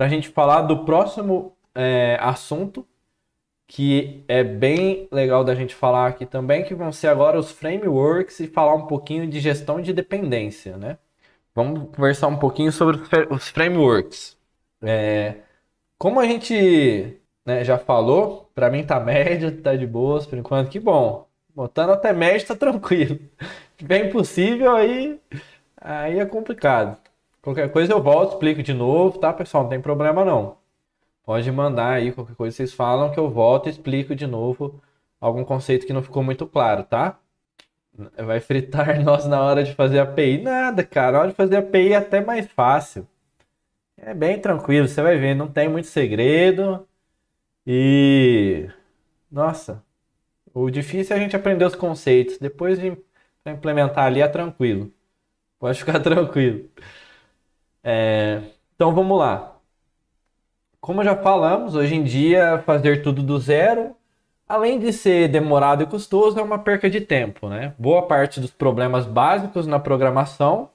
para a gente falar do próximo assunto, que é bem legal da gente falar aqui também, que vão ser agora os frameworks e falar um pouquinho de gestão de dependência, né? Vamos conversar um pouquinho sobre os frameworks. Como a gente, né, já falou, para mim tá médio, tá de boas por enquanto, que bom. Botando até médio tá tranquilo. Se tiver impossível, aí é complicado. Qualquer coisa eu volto, explico de novo, tá, pessoal? Não tem problema não. Pode mandar aí qualquer coisa que vocês falam que eu volto e explico de novo algum conceito que não ficou muito claro, tá? Vai fritar nós na hora de fazer a API? Nada, cara. Na hora de fazer a API é até mais fácil. É bem tranquilo, você vai ver, não tem muito segredo. E nossa, o difícil é a gente aprender os conceitos. Depois de implementar ali é tranquilo. Pode ficar tranquilo. Então vamos lá. Como já falamos, hoje em dia fazer tudo do zero, além de ser demorado e custoso, é uma perca de tempo, né? Boa parte dos problemas básicos na programação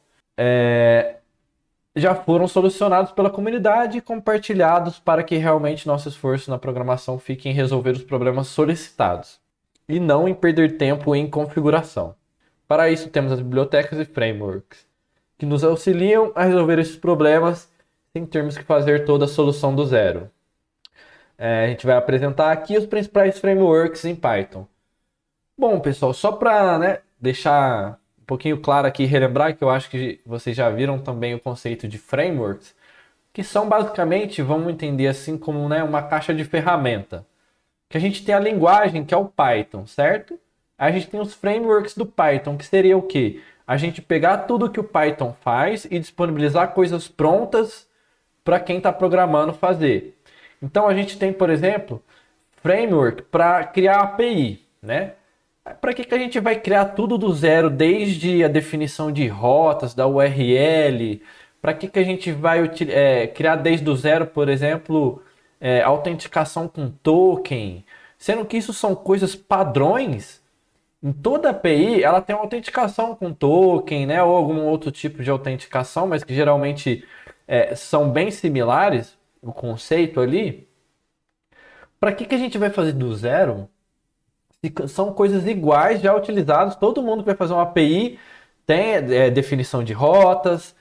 já foram solucionados pela comunidade e compartilhados para que realmente nosso esforço na programação fique em resolver os problemas solicitados e não em perder tempo em configuração. Para isso, temos as bibliotecas e frameworks que nos auxiliam a resolver esses problemas sem termos que fazer toda a solução do zero. A gente vai apresentar aqui os principais frameworks em Python. Bom, pessoal, só para, né, deixar um pouquinho claro aqui e relembrar que eu acho que vocês já viram também o conceito de frameworks, que são basicamente, vamos entender assim como, né, uma caixa de ferramenta. Que a gente tem a linguagem, que é o Python, certo? A gente tem os frameworks do Python, que seria o quê? A gente pegar tudo que o Python faz e disponibilizar coisas prontas para quem está programando fazer. Então a gente tem, por exemplo, framework para criar API, né? Para que a gente vai criar tudo do zero, desde a definição de rotas, da URL? Para que a gente vai criar desde o zero, por exemplo, autenticação com token? Sendo que isso são coisas padrões. Em toda API, ela tem uma autenticação com token, né? Ou algum outro tipo de autenticação, mas que geralmente são bem similares, o conceito ali. Para que a gente vai fazer do zero? São coisas iguais já utilizadas. Todo mundo que vai fazer uma API tem definição de rotas,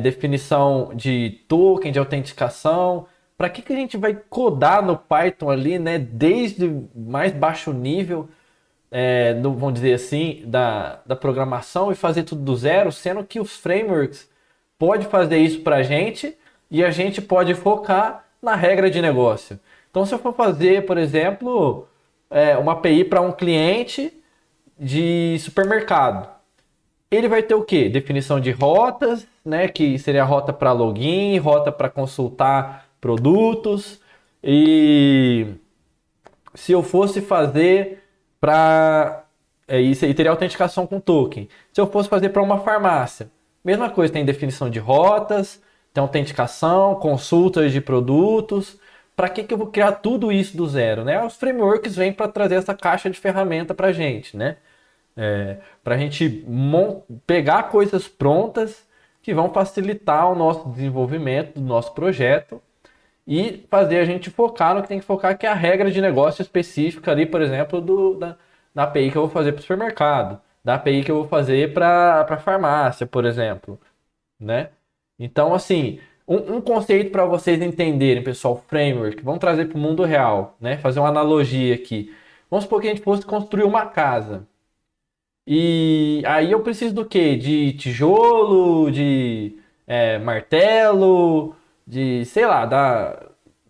definição de token, de autenticação. Para que a gente vai codar no Python ali, né, desde mais baixo nível, vamos dizer assim, da programação e fazer tudo do zero, sendo que os frameworks pode fazer isso para a gente e a gente pode focar na regra de negócio. Então, se eu for fazer, por exemplo, uma API para um cliente de supermercado, ele vai ter o quê? Definição de rotas, né? Que seria a rota para login, rota para consultar produtos. E se eu fosse fazer para isso aí teria autenticação com token. Se eu fosse fazer para uma farmácia, mesma coisa, tem definição de rotas, tem autenticação, consultas de produtos. Para que eu vou criar tudo isso do zero, né? Os frameworks vêm para trazer essa caixa de ferramenta para a gente, né? Para a gente pegar coisas prontas que vão facilitar o nosso desenvolvimento do nosso projeto e fazer a gente focar no que tem que focar, que é a regra de negócio específica ali, por exemplo, da API que eu vou fazer para o supermercado, da API que eu vou fazer para a farmácia, por exemplo, né? Então, assim, um conceito para vocês entenderem, pessoal, framework, vamos trazer para o mundo real, né? Fazer uma analogia aqui. Vamos supor que a gente fosse construir uma casa. E aí eu preciso do quê? De tijolo, de martelo, de, sei lá,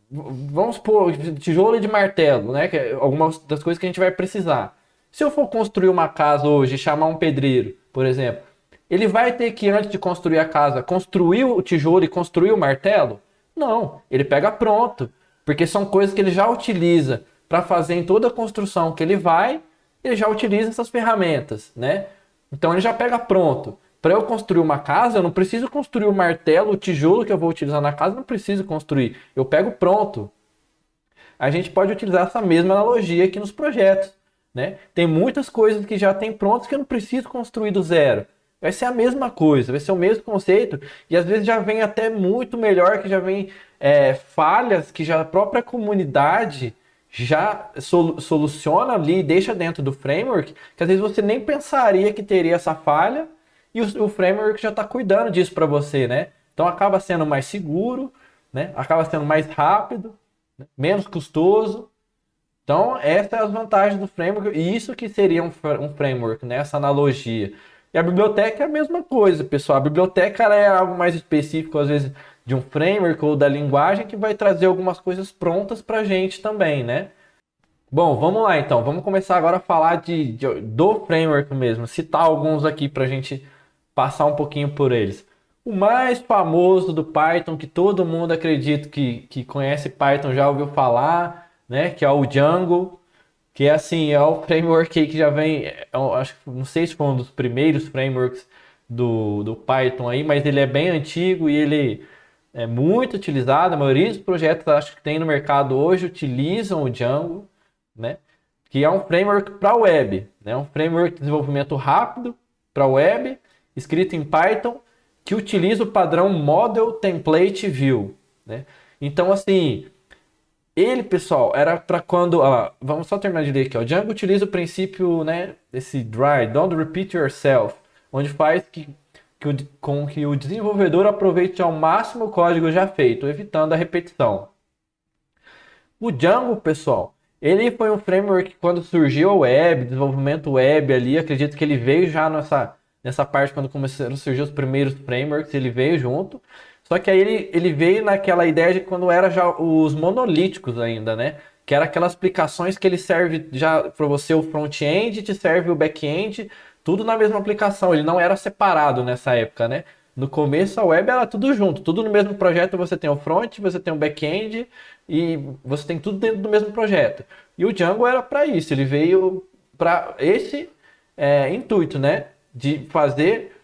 vamos supor, de tijolo e de martelo, né? Que é algumas das coisas que a gente vai precisar. Se eu for construir uma casa hoje e chamar um pedreiro, por exemplo, ele vai ter que, antes de construir a casa, construir o tijolo e construir o martelo? Não, ele pega pronto, porque são coisas que ele já utiliza para fazer em toda a construção que ele já utiliza essas ferramentas, né? Então ele já pega pronto. Para eu construir uma casa, eu não preciso construir o martelo, o tijolo que eu vou utilizar na casa, eu não preciso construir. Eu pego pronto. A gente pode utilizar essa mesma analogia aqui nos projetos, né? Tem muitas coisas que já tem prontas que eu não preciso construir do zero. vai ser a mesma coisa, vai ser o mesmo conceito, e às vezes já vem até muito melhor, que já vem falhas que já a própria comunidade já soluciona ali e deixa dentro do framework, que às vezes você nem pensaria que teria essa falha, e o framework já está cuidando disso para você, né? Então acaba sendo mais seguro, né? Acaba sendo mais rápido, né? Menos custoso. Então, essas são as vantagens do framework, e isso que seria um framework, né? Essa analogia. E a biblioteca é a mesma coisa, pessoal. A biblioteca ela é algo mais específico, às vezes, de um framework ou da linguagem, que vai trazer algumas coisas prontas para a gente também, né? Bom, vamos lá então. Vamos começar agora a falar do framework mesmo. Citar alguns aqui para a gente passar um pouquinho por eles. O mais famoso do Python, que todo mundo acredita que conhece Python já ouviu falar, né? Que é o Django, que é assim, é o framework aí que já vem, acho que não sei se foi um dos primeiros frameworks do Python aí, mas ele é bem antigo e ele é muito utilizado. A maioria dos projetos acho que tem no mercado hoje utilizam o Django, né? Que é um framework para web, né? Um framework de desenvolvimento rápido para web, escrito em Python, que utiliza o padrão Model Template View, né? Então, assim, ele, pessoal, era para quando... vamos só terminar de ler aqui. O Django utiliza o princípio, né, desse DRY, Don't Repeat Yourself, onde faz com que o desenvolvedor aproveite ao máximo o código já feito, evitando a repetição. O Django, pessoal, ele foi um framework que quando surgiu a web, desenvolvimento web ali, acredito que ele veio já nessa parte quando começaram a surgir os primeiros frameworks, ele veio junto. Só que aí ele veio naquela ideia de quando era já os monolíticos ainda, né? Que era aquelas aplicações que ele serve já para você o front-end, te serve o back-end, tudo na mesma aplicação. Ele não era separado nessa época, né? No começo a web era tudo junto, tudo no mesmo projeto. Você tem o front, você tem o back-end e você tem tudo dentro do mesmo projeto. E o Django era para isso, ele veio para esse intuito, né? De fazer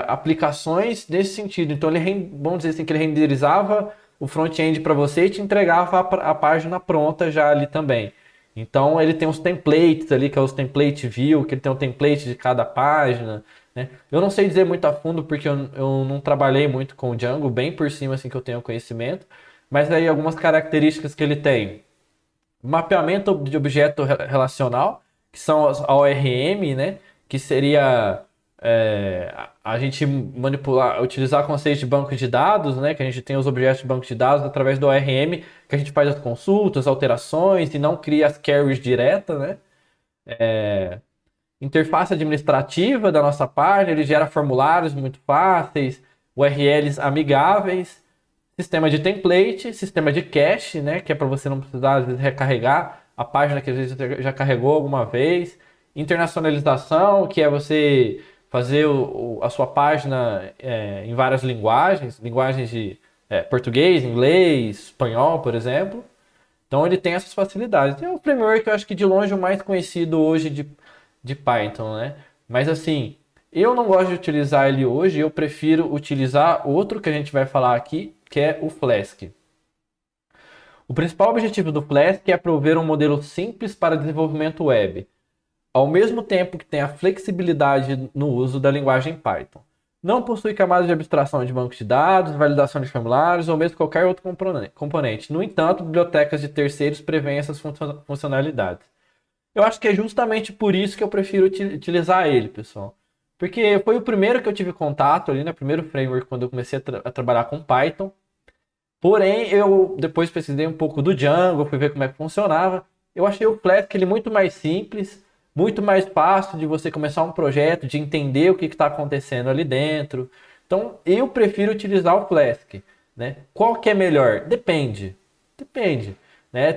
aplicações nesse sentido. Então vamos dizer assim, que ele renderizava o front-end para você e te entregava a página pronta já ali também. Então ele tem os templates ali, que é os template view, que ele tem um template de cada página, né? Eu não sei dizer muito a fundo porque eu não trabalhei muito com o Django, bem por cima assim que eu tenho conhecimento, mas aí algumas características que ele tem. Mapeamento de objeto relacional, que são as ORM, né? Que seria a gente manipular, utilizar conceitos de banco de dados, né? Que a gente tem os objetos de banco de dados através do ORM, que a gente faz as consultas, alterações e não cria as queries diretas, né? Interface administrativa da nossa página, ele gera formulários muito fáceis, URLs amigáveis, sistema de template, sistema de cache, né? Que é para você não precisar às vezes recarregar a página que às vezes você já carregou alguma vez. Internacionalização, que é você fazer a sua página em várias linguagens de português, inglês, espanhol, por exemplo. Então ele tem essas facilidades. É um framework que eu acho que de longe o mais conhecido hoje de Python, né? Mas assim, eu não gosto de utilizar ele hoje, eu prefiro utilizar outro que a gente vai falar aqui, que é o Flask. O principal objetivo do Flask é prover um modelo simples para desenvolvimento web, ao mesmo tempo que tem a flexibilidade no uso da linguagem Python. Não possui camadas de abstração de bancos de dados, validação de formulários ou mesmo qualquer outro componente. No entanto, bibliotecas de terceiros prevêem essas funcionalidades. Eu acho que é justamente por isso que eu prefiro utilizar ele, pessoal. Porque foi o primeiro que eu tive contato ali, né? O primeiro framework quando eu comecei a trabalhar com Python. Porém, eu depois pesquisei um pouco do Django, fui ver como é que funcionava. Eu achei o Flask ele muito mais simples, muito mais fácil de você começar um projeto, de entender o que está acontecendo ali dentro. Então, eu prefiro utilizar o Flask, né? Qual que é melhor? Depende. Depende. Né?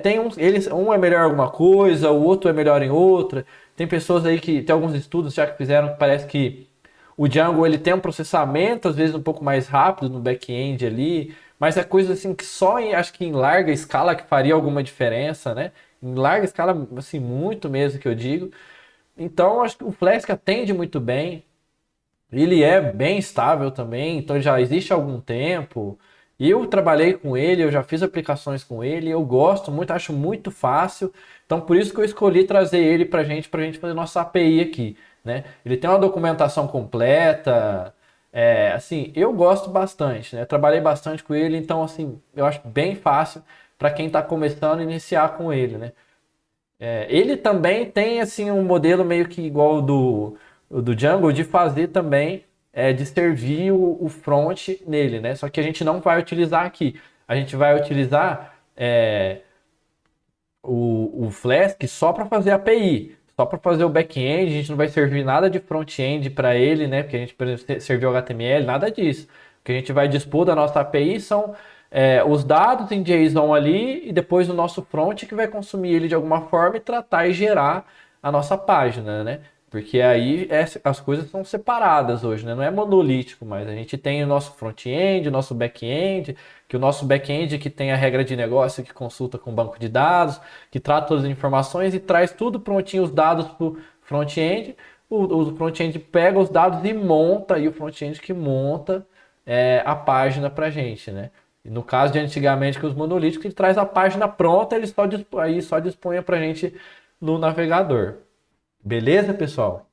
Um é melhor em alguma coisa, o outro é melhor em outra. Tem pessoas aí que tem alguns estudos já que fizeram que parece que o Django ele tem um processamento às vezes um pouco mais rápido no back-end ali, mas é coisa assim que acho que em larga escala que faria alguma diferença, né? Em larga escala, assim, muito mesmo que eu digo. Então, acho que o Flask atende muito bem. Ele é bem estável também, então já existe há algum tempo. Eu trabalhei com ele, eu já fiz aplicações com ele, eu gosto muito, acho muito fácil. Então por isso que eu escolhi trazer ele pra gente fazer nossa API aqui, né? Ele tem uma documentação completa, assim, eu gosto bastante, né? Trabalhei bastante com ele, então, assim, eu acho bem fácil para quem está começando a iniciar com ele, né? Ele também tem, assim, um modelo meio que igual o do Django, de fazer também, de servir o front nele, né? Só que a gente não vai utilizar aqui. A gente vai utilizar o Flask só para fazer API, só para fazer o back-end. A gente não vai servir nada de front-end para ele, né? Porque a gente precisa servir o HTML, nada disso. O que a gente vai dispor da nossa API são os dados em JSON ali e depois o nosso front que vai consumir ele de alguma forma e tratar e gerar a nossa página, né? Porque aí as coisas são separadas hoje, né? Não é monolítico, mas a gente tem o nosso front-end, o nosso back-end, que o nosso back-end que tem a regra de negócio, que consulta com o banco de dados, que trata todas as informações e traz tudo prontinho, os dados para o front-end. O front-end pega os dados e monta, e o front-end que monta a página para a gente, né? E no caso de antigamente, que os monolíticos, ele traz a página pronta, ele só dispunha para a gente no navegador. Beleza, pessoal?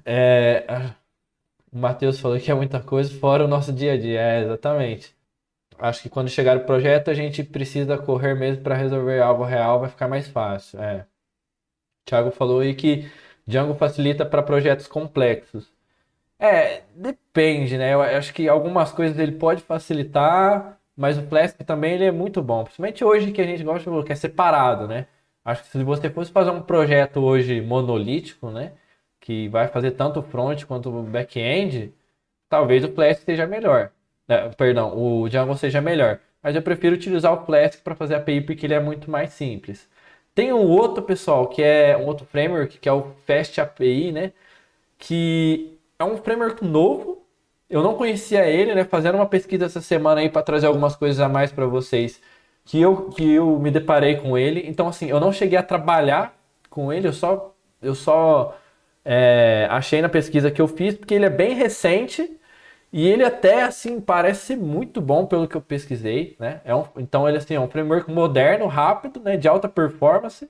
É, o Matheus falou que é muita coisa fora o nosso dia a dia. Exatamente. Acho que quando chegar o projeto, a gente precisa correr mesmo para resolver algo real, vai ficar mais fácil. O Thiago falou aí que Django facilita para projetos complexos. Depende, né? Eu acho que algumas coisas ele pode facilitar, mas o Flask também ele é muito bom. Principalmente hoje que a gente gosta que é separado, né? Acho que se você fosse fazer um projeto hoje monolítico, né? Que vai fazer tanto o front quanto o back-end, talvez o Flask seja melhor. Perdão, o Django seja melhor. Mas eu prefiro utilizar o Flask para fazer a API porque ele é muito mais simples. Tem um outro, pessoal, que é um outro framework, que é o Fast API, né? Que é um framework novo. Eu não conhecia ele, né? Fazendo uma pesquisa essa semana aí para trazer algumas coisas a mais para vocês que eu me deparei com ele. Então, assim, eu não cheguei a trabalhar com ele, eu só achei na pesquisa que eu fiz, porque ele é bem recente e ele até, assim, parece ser muito bom pelo que eu pesquisei, né? Então, ele, assim, é um framework moderno, rápido, né? De alta performance,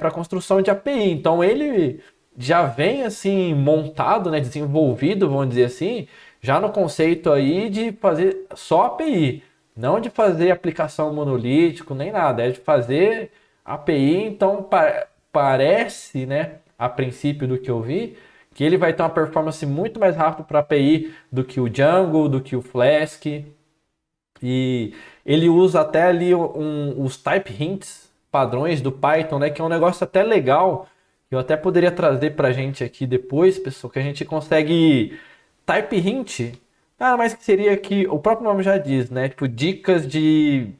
para construção de API. Então, ele já vem, assim, montado, né? Desenvolvido, vamos dizer assim, já no conceito aí de fazer só API. Não de fazer aplicação monolítico, nem nada. É de fazer API, então parece, né? A princípio do que eu vi, que ele vai ter uma performance muito mais rápida para API do que o Django, do que o Flask. E ele usa até ali os type hints padrões do Python, né? Que é um negócio até legal. Eu até poderia trazer para a gente aqui depois, pessoal, que a gente consegue type hint. Ah, mas que seria que o próprio nome já diz, né? Tipo, dicas de.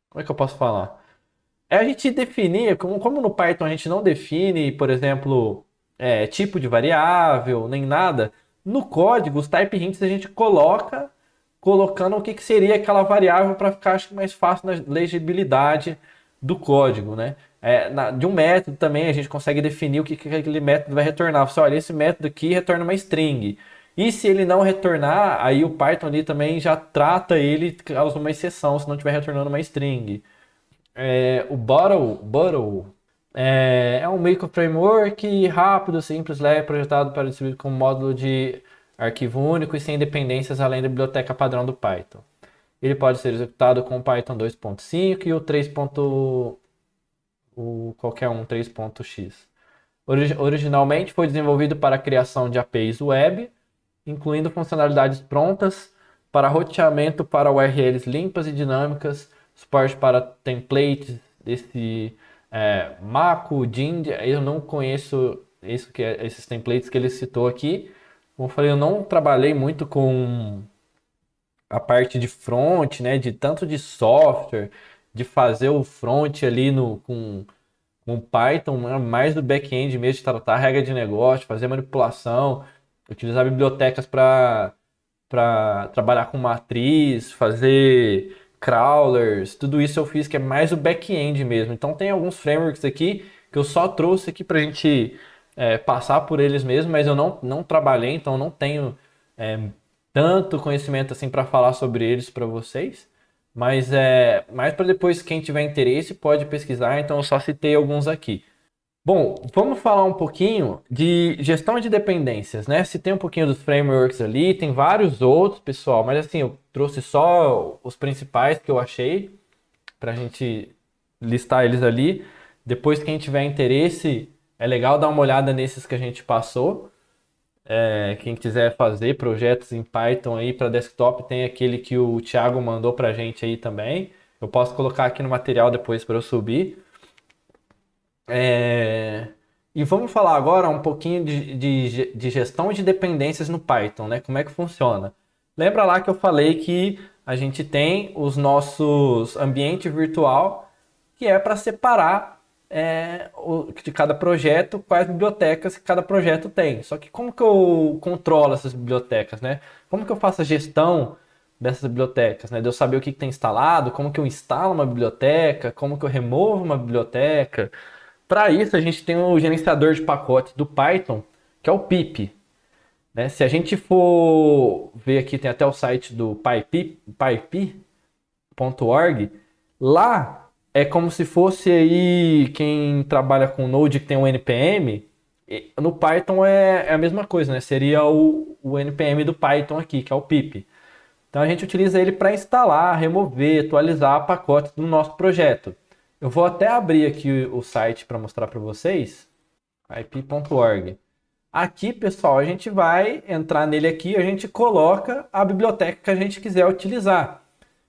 Como é que eu posso falar? A gente definir, como no Python a gente não define, por exemplo, tipo de variável, nem nada, no código, os type hints a gente colocando o que seria aquela variável para ficar acho que mais fácil na legibilidade do código, né? De um método também a gente consegue definir o que aquele método vai retornar. Você olha, esse método aqui retorna uma string. E se ele não retornar, aí o Python ali também já trata ele, causa uma exceção se não estiver retornando uma string. O Bottle é um micro framework rápido, simples, leve, projetado para distribuir como módulo de arquivo único e sem dependências além da biblioteca padrão do Python. Ele pode ser executado com o Python 2.5 e o 3. Qualquer um 3.x. Originalmente foi desenvolvido para a criação de APIs web, incluindo funcionalidades prontas para roteamento para URLs limpas e dinâmicas, suporte para templates desse Mako, Jinja. Eu não conheço esses templates que ele citou aqui. Como eu falei, eu não trabalhei muito com a parte de front, né, de tanto de software, de fazer o front ali com Python, né, mais do back-end mesmo, de tratar a regra de negócio, fazer manipulação, utilizar bibliotecas para trabalhar com matriz, fazer crawlers, tudo isso eu fiz que é mais o back-end mesmo. Então tem alguns frameworks aqui que eu só trouxe aqui para a gente passar por eles mesmo, mas eu não trabalhei, então não tenho tanto conhecimento assim para falar sobre eles para vocês. Mas mais para depois quem tiver interesse pode pesquisar, então eu só citei alguns aqui. Bom, vamos falar um pouquinho de gestão de dependências, né? Se tem um pouquinho dos frameworks ali, tem vários outros, pessoal, mas assim, eu trouxe só os principais que eu achei para a gente listar eles ali. Depois, quem tiver interesse, é legal dar uma olhada nesses que a gente passou. Quem quiser fazer projetos em Python aí para desktop, tem aquele que o Thiago mandou para a gente aí também. Eu posso colocar aqui no material depois para eu subir. E vamos falar agora um pouquinho de gestão de dependências no Python, né? Como é que funciona? Lembra lá que eu falei que a gente tem os nossos ambiente virtual, que é para separar de cada projeto quais bibliotecas que cada projeto tem. Só que como que eu controlo essas bibliotecas, né? Como que eu faço a gestão dessas bibliotecas, né? De eu saber o que tem instalado, como que eu instalo uma biblioteca, como que eu removo uma biblioteca. Para isso, a gente tem o gerenciador de pacotes do Python, que é o pip. Né? Se a gente for ver aqui, tem até o site do pyp.org. Lá é como se fosse aí quem trabalha com Node que tem um NPM. No Python é a mesma coisa, né? Seria o NPM do Python aqui, que é o pip. Então a gente utiliza ele para instalar, remover, atualizar pacotes do nosso projeto. Eu vou até abrir aqui o site para mostrar para vocês, ip.org. Aqui, pessoal, a gente vai entrar nele aqui, a gente coloca a biblioteca que a gente quiser utilizar.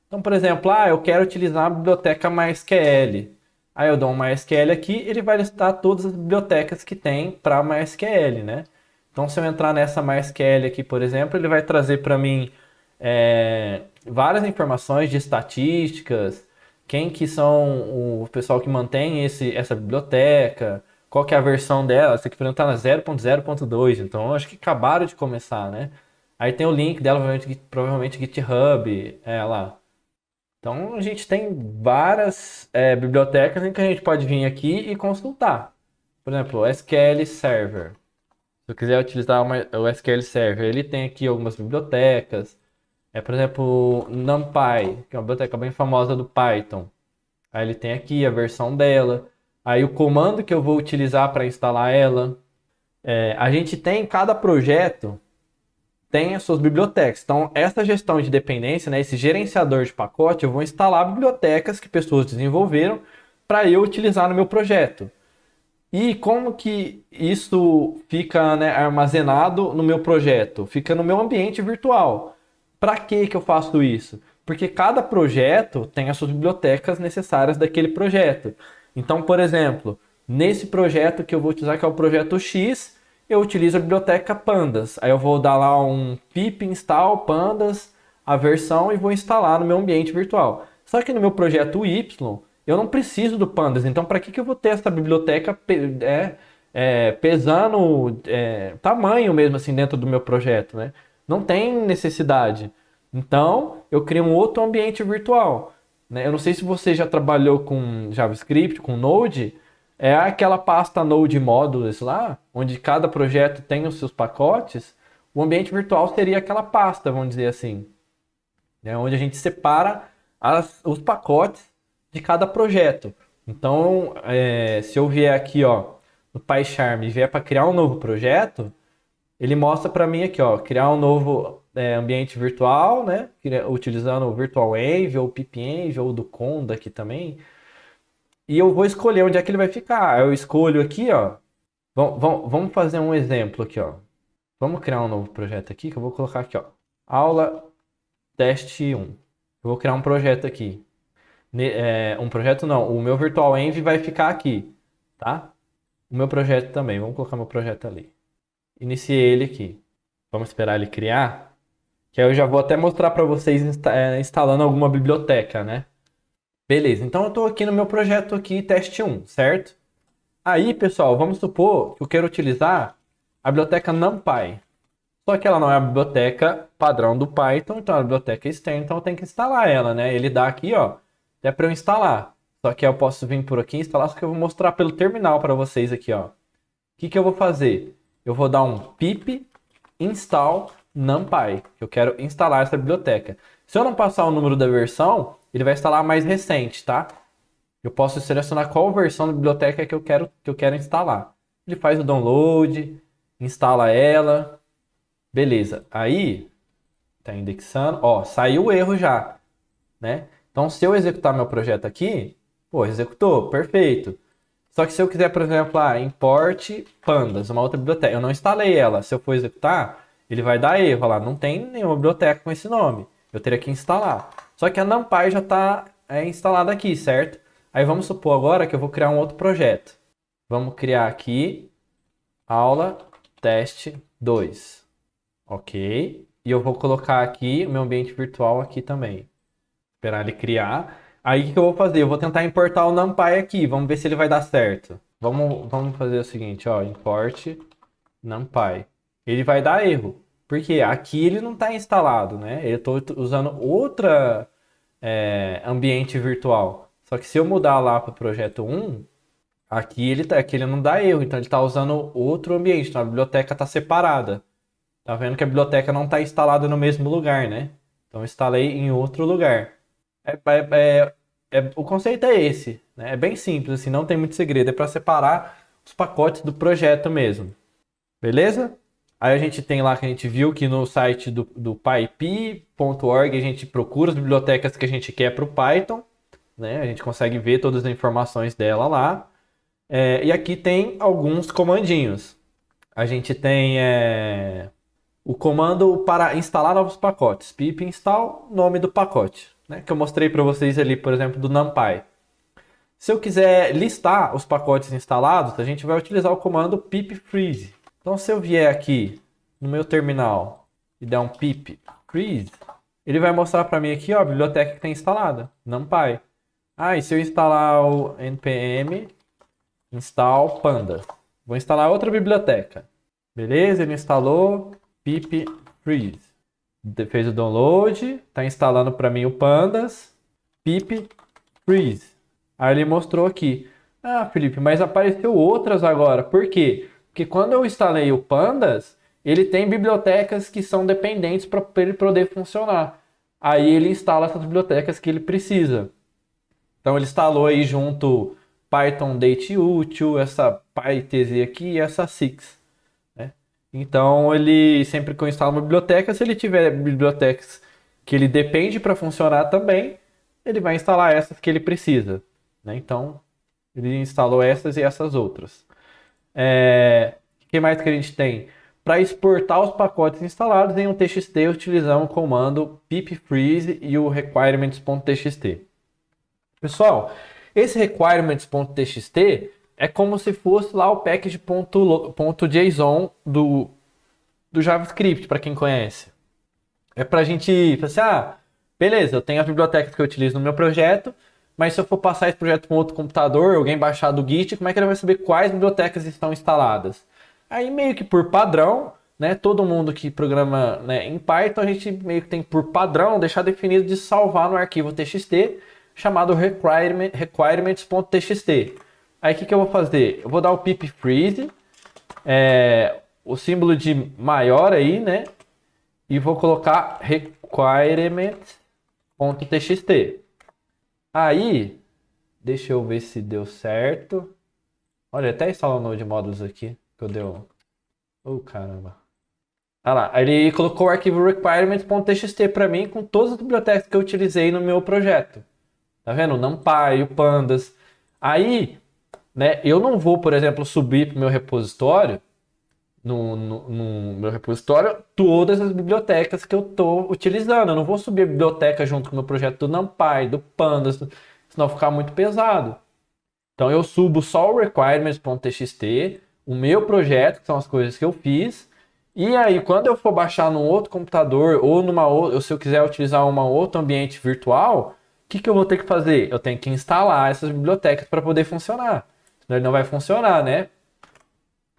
Então, por exemplo, eu quero utilizar a biblioteca MySQL. Aí eu dou um MySQL aqui, ele vai listar todas as bibliotecas que tem para MySQL, né? Então, se eu entrar nessa MySQL aqui, por exemplo, ele vai trazer para mim várias informações de estatísticas, quem que são o pessoal que mantém essa biblioteca, qual que é a versão dela. Essa aqui está na 0.0.2, então acho que acabaram de começar, né? Aí tem o link dela, provavelmente GitHub, lá. Então a gente tem várias bibliotecas em que a gente pode vir aqui e consultar. Por exemplo, o SQL Server. Se eu quiser utilizar o SQL Server, ele tem aqui algumas bibliotecas. Por exemplo, NumPy, que é uma biblioteca bem famosa do Python. Aí ele tem aqui a versão dela. Aí o comando que eu vou utilizar para instalar ela. A gente tem, cada projeto tem as suas bibliotecas. Então, essa gestão de dependência, né, esse gerenciador de pacote, eu vou instalar bibliotecas que pessoas desenvolveram para eu utilizar no meu projeto. E como que isso fica, né, armazenado no meu projeto? Fica no meu ambiente virtual. Para que eu faço isso? Porque cada projeto tem as suas bibliotecas necessárias daquele projeto. Então, por exemplo, nesse projeto que eu vou utilizar, que é o projeto X, eu utilizo a biblioteca Pandas. Aí eu vou dar lá um pip install pandas, a versão, e vou instalar no meu ambiente virtual. Só que no meu projeto Y, eu não preciso do Pandas. Então, para que eu vou ter essa biblioteca pesando tamanho mesmo assim dentro do meu projeto, né? Não tem necessidade. Então, eu crio um outro ambiente virtual, né? Eu não sei se você já trabalhou com JavaScript, com Node. É aquela pasta Node Modules lá, onde cada projeto tem os seus pacotes. O ambiente virtual seria aquela pasta, vamos dizer assim, né? Onde a gente separa os pacotes de cada projeto. Então, se eu vier aqui, no PyCharm e vier para criar um novo projeto, ele mostra para mim aqui, criar um novo ambiente virtual, né? Utilizando o VirtualEnv ou o PipEnv ou do Conda aqui também. E eu vou escolher onde é que ele vai ficar. Eu escolho aqui, Vamos fazer um exemplo aqui, Vamos criar um novo projeto aqui, que eu vou colocar aqui, Aula teste 1. Eu vou criar um projeto aqui. Um projeto não, o meu VirtualEnv vai ficar aqui, tá? O meu projeto também, vamos colocar meu projeto ali. Iniciei ele aqui. Vamos esperar ele criar. Que aí eu já vou até mostrar para vocês instalando alguma biblioteca, né? Beleza, então eu estou aqui no meu projeto aqui, teste 1, certo? Aí, pessoal, vamos supor que eu quero utilizar a biblioteca NumPy. Só que ela não é a biblioteca padrão do Python, então é a biblioteca externa, então eu tenho que instalar ela, né? Ele dá aqui, até para eu instalar. Só que eu posso vir por aqui e instalar, só que eu vou mostrar pelo terminal para vocês aqui, O que eu vou fazer? Eu vou dar um pip install NumPy, que eu quero instalar essa biblioteca. Se eu não passar o número da versão, ele vai instalar a mais recente, tá? eu posso selecionar qual versão da biblioteca que eu quero instalar. Ele faz o download, instala ela, beleza. Aí, tá indexando, ó, saiu o erro já, né? Então, se eu executar meu projeto aqui, pô, executou, perfeito. Só que se eu quiser, por exemplo, import pandas, uma outra biblioteca, eu não instalei ela. Se eu for executar, ele vai dar erro lá. Não tem nenhuma biblioteca com esse nome. Eu teria que instalar. Só que a NumPy já está instalada aqui, certo? Aí vamos supor agora que eu vou criar um outro projeto. Vamos criar aqui aula teste 2. Ok. E eu vou colocar aqui o meu ambiente virtual aqui também. Esperar ele criar. Aí o que eu vou fazer? Eu vou tentar importar o NumPy aqui. Vamos ver se ele vai dar certo. Vamos fazer o seguinte, ó. Import NumPy. Ele vai dar erro. Porque aqui ele não está instalado, né? Eu estou usando outra ambiente virtual. Só que se eu mudar lá para o projeto 1, aqui ele não dá erro. Então ele está usando outro ambiente. Então a biblioteca está separada. Tá vendo que a biblioteca não está instalada no mesmo lugar, né? Então eu instalei em outro lugar. É, é, o conceito é esse, né? É bem simples, assim, não tem muito segredo. É para separar os pacotes do projeto mesmo. Beleza? Aí a gente tem lá que a gente viu que no site do pyp.org a gente procura as bibliotecas que a gente quer para o Python, né? A gente consegue ver todas as informações dela lá. E aqui tem alguns comandinhos. A gente tem o comando para instalar novos pacotes. Pip install, nome do pacote, né? Que eu mostrei para vocês ali, por exemplo, do NumPy. Se eu quiser listar os pacotes instalados, a gente vai utilizar o comando pip freeze. Então, se eu vier aqui no meu terminal e der um pip freeze, ele vai mostrar para mim aqui, ó, a biblioteca que tem instalada, NumPy. E se eu instalar o npm install pandas, vou instalar outra biblioteca. Beleza, ele instalou pip freeze. Fez o download, está instalando para mim o pandas, pip freeze. Aí ele mostrou aqui. Felipe, mas apareceu outras agora. Por quê? Porque quando eu instalei o pandas, ele tem bibliotecas que são dependentes para ele poder funcionar. Aí ele instala essas bibliotecas que ele precisa. Então ele instalou aí junto Python Date Util, essa PyTZ aqui e essa Six. Então, ele sempre que eu instalo uma biblioteca, se ele tiver bibliotecas que ele depende para funcionar também, ele vai instalar essas que ele precisa, né? Então, ele instalou essas e essas outras. O que mais que a gente tem? Para exportar os pacotes instalados em um TXT, utilizamos o comando pipfreeze e o requirements.txt. Pessoal, esse requirements.txt é como se fosse lá o package.json do JavaScript, para quem conhece. É para a gente falar assim, beleza, eu tenho as bibliotecas que eu utilizo no meu projeto, mas se eu for passar esse projeto para um outro computador, alguém baixar do Git, como é que ele vai saber quais bibliotecas estão instaladas? Aí meio que por padrão, né, todo mundo que programa, né, em Python, a gente meio que tem por padrão deixar definido de salvar no arquivo txt chamado requirements.txt. Aí o que eu vou fazer? Eu vou dar o pip freeze, o símbolo de maior aí, né? E vou colocar requirements.txt. Aí, deixa eu ver se deu certo. Olha, até instalou o Node Modules aqui, que eu deu. Caramba. Lá, ele colocou o arquivo requirements.txt para mim com todas as bibliotecas que eu utilizei no meu projeto. Tá vendo? O NumPy, o Pandas. Aí, né, eu não vou, por exemplo, subir para o meu repositório, no meu repositório, todas as bibliotecas que eu estou utilizando. Eu não vou subir a biblioteca junto com o meu projeto do NumPy, do Pandas, senão ficar muito pesado. Então eu subo só o requirements.txt, o meu projeto, que são as coisas que eu fiz, e aí quando eu for baixar num outro computador ou ou se eu quiser utilizar um outro ambiente virtual, o que eu vou ter que fazer? Eu tenho que instalar essas bibliotecas para poder funcionar. Senão ele não vai funcionar, né?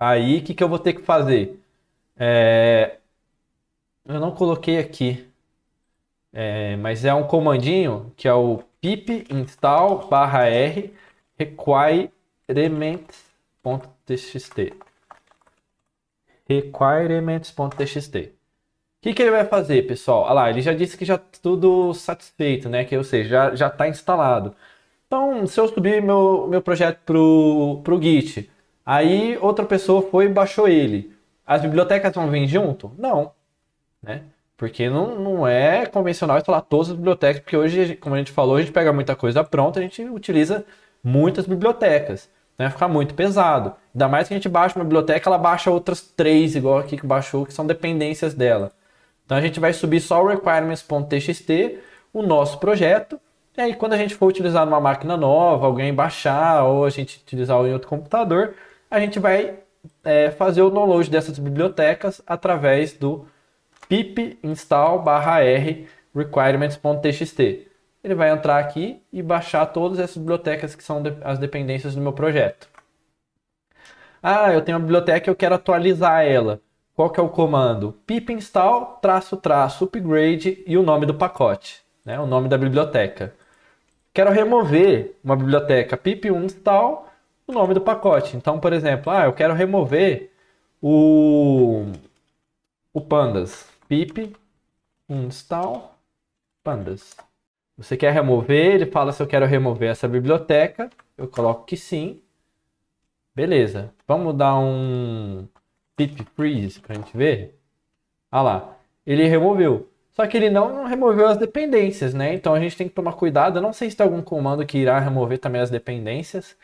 Aí, o que eu vou ter que fazer? Eu não coloquei aqui, mas é um comandinho que é o pip install /r requirements.txt. Requirements.txt. O que ele vai fazer, pessoal? Olha lá, ele já disse que já tudo satisfeito, né? Que, ou seja, já está instalado. Então, se eu subir meu projeto pro Git, aí outra pessoa foi e baixou ele, as bibliotecas vão vir junto? Não, né? Porque não é convencional instalar todas as bibliotecas, porque hoje, como a gente falou, a gente pega muita coisa pronta, a gente utiliza muitas bibliotecas. Então vai ficar muito pesado. Ainda mais que a gente baixa uma biblioteca, ela baixa outras três, igual aqui que baixou, que são dependências dela. Então a gente vai subir só o requirements.txt, o nosso projeto, e aí quando a gente for utilizar numa máquina nova, alguém baixar, ou a gente utilizar em outro computador, a gente vai fazer o download dessas bibliotecas através do pip install/r requirements.txt. Ele vai entrar aqui e baixar todas essas bibliotecas que são as dependências do meu projeto. Ah, eu tenho uma biblioteca e eu quero atualizar ela. Qual que é o comando? Pip install -- upgrade e o nome do pacote, né? O nome da biblioteca. Quero remover uma biblioteca pip install, o nome do pacote. Então, por exemplo, eu quero remover o pandas. Pip install pandas. Você quer remover, ele fala se eu quero remover essa biblioteca, eu coloco que sim. Beleza, vamos dar um pip freeze para a gente ver. Ah lá, ele removeu. Só que ele não removeu as dependências, né? Então a gente tem que tomar cuidado. Eu não sei se tem algum comando que irá remover também as dependências.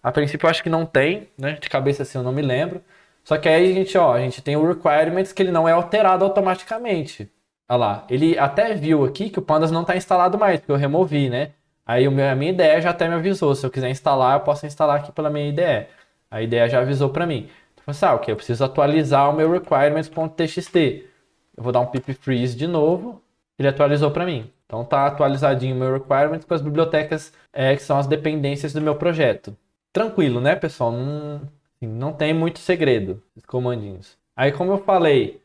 A princípio eu acho que não tem, né? De cabeça assim eu não me lembro. Só que aí a gente tem o requirements que ele não é alterado automaticamente. Olha lá, ele até viu aqui que o Pandas não está instalado mais, porque eu removi, né? Aí a minha IDE já até me avisou. Se eu quiser instalar, eu posso instalar aqui pela minha IDE. A IDE já avisou para mim. Então, ok, eu preciso atualizar o meu requirements.txt. Eu vou dar um pip freeze de novo. Ele atualizou para mim. Então tá atualizadinho o meu requirements com as bibliotecas que são as dependências do meu projeto. Tranquilo, né, pessoal? Não tem muito segredo, esses comandinhos. Aí, como eu falei,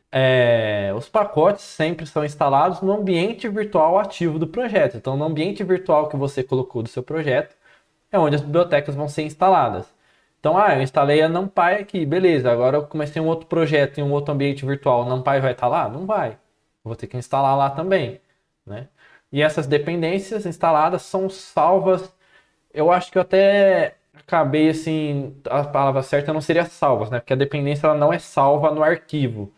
os pacotes sempre são instalados no ambiente virtual ativo do projeto. Então, no ambiente virtual que você colocou do seu projeto, é onde as bibliotecas vão ser instaladas. Então, eu instalei a NumPy aqui, beleza. Agora eu comecei um outro projeto em um outro ambiente virtual. A NumPy vai estar lá? Não vai. Vou ter que instalar lá também, né? E essas dependências instaladas são salvas. Eu acho que eu até acabei assim, a palavra certa não seria salvas, né? Porque a dependência ela não é salva no arquivo.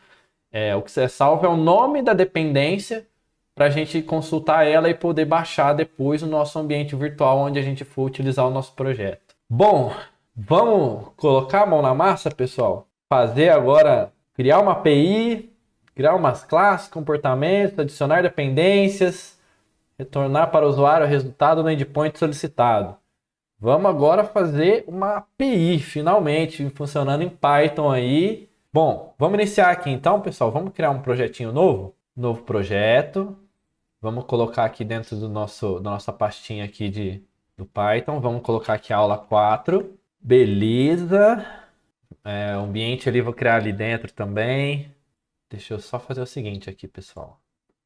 O que é salvo é o nome da dependência para a gente consultar ela e poder baixar depois no nosso ambiente virtual onde a gente for utilizar o nosso projeto. Bom, vamos colocar a mão na massa, pessoal? Fazer agora, criar uma API, criar umas classes, comportamentos, adicionar dependências, retornar para o usuário o resultado no endpoint solicitado. Vamos agora fazer uma API, finalmente, funcionando em Python aí. Bom, vamos iniciar aqui então, pessoal. Vamos criar um projetinho novo. Novo projeto. Vamos colocar aqui dentro da nossa pastinha aqui do Python. Vamos colocar aqui a aula 4. Beleza. O ambiente ali, vou criar ali dentro também. Deixa eu só fazer o seguinte aqui, pessoal.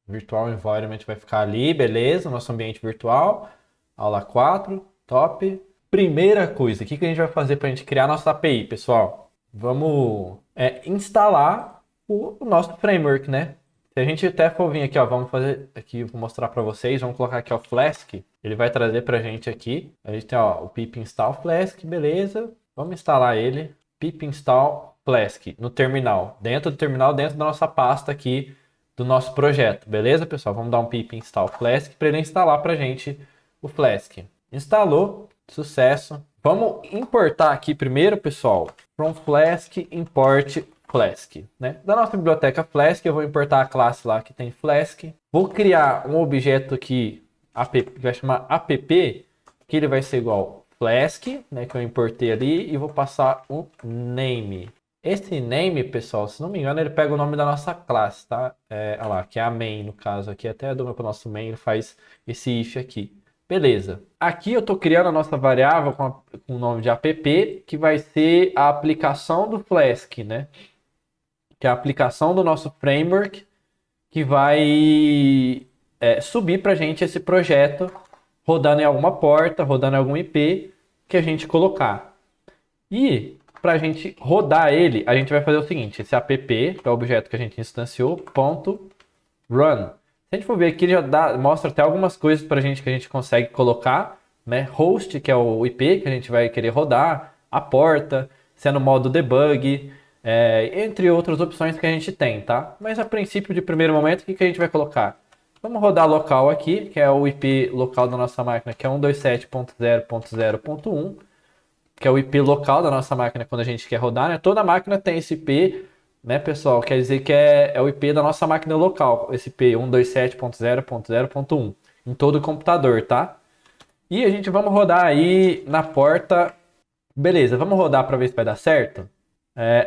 Virtual Environment vai ficar ali, beleza. Nosso ambiente virtual. Aula 4. Top. Primeira coisa, o que a gente vai fazer para a gente criar nossa API, pessoal? Vamos instalar o nosso framework, né? Se a gente até for vir aqui, vamos fazer aqui, vou mostrar para vocês, vamos colocar aqui, Flask. Ele vai trazer para a gente aqui. A gente tem, o pip install Flask, beleza. Vamos instalar ele. Pip install Flask no terminal. Dentro do terminal, dentro da nossa pasta aqui do nosso projeto. Beleza, pessoal? Vamos dar um pip install Flask para ele instalar para a gente o Flask. Instalou, sucesso. Vamos importar aqui primeiro, pessoal, from Flask import Flask, né? Da nossa biblioteca Flask, eu vou importar a classe lá que tem Flask. Vou criar um objeto aqui, que vai chamar app, que ele vai ser igual Flask, né? Que eu importei ali, e vou passar o name. Esse name, pessoal, se não me engano, ele pega o nome da nossa classe, tá? Olha lá, que é a main, no caso aqui, até do nosso main, ele faz esse if aqui. Beleza. Aqui eu estou criando a nossa variável com o nome de app, que vai ser a aplicação do Flask, né? Que é a aplicação do nosso framework, que vai subir para a gente esse projeto, rodando em alguma porta, rodando em algum IP, que a gente colocar. E para a gente rodar ele, a gente vai fazer o seguinte, esse app, que é o objeto que a gente instanciou, .run. Se a gente for ver aqui, ele já mostra até algumas coisas pra gente que a gente consegue colocar, né? Host, que é o IP que a gente vai querer rodar, a porta, se é no modo debug, entre outras opções que a gente tem, tá? Mas a princípio, de primeiro momento, o que a gente vai colocar? Vamos rodar local aqui, que é o IP local da nossa máquina, que é 127.0.0.1, que é o IP local da nossa máquina quando a gente quer rodar, né? Toda máquina tem esse IP, né, pessoal? Quer dizer que é o IP da nossa máquina local, esse IP 127.0.0.1, em todo o computador, tá? E a gente vamos rodar aí na porta. Beleza, vamos rodar para ver se vai dar certo?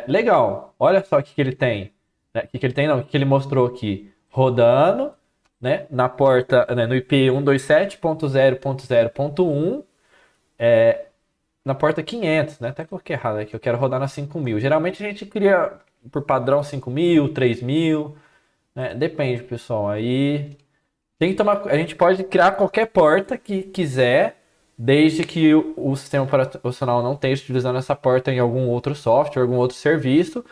Legal, olha só o que ele tem. Né? O que ele tem, não, o que ele mostrou aqui. Rodando, né, na porta, né, no IP 127.0.0.1, na porta 500, né? Até coloquei errado aqui, eu quero rodar na 5000. Geralmente a gente cria por padrão 5000, 3000, né? Depende, pessoal. Aí tem que tomar, a gente pode criar qualquer porta que quiser, desde que o sistema operacional não esteja utilizando essa porta em algum outro software, algum outro serviço.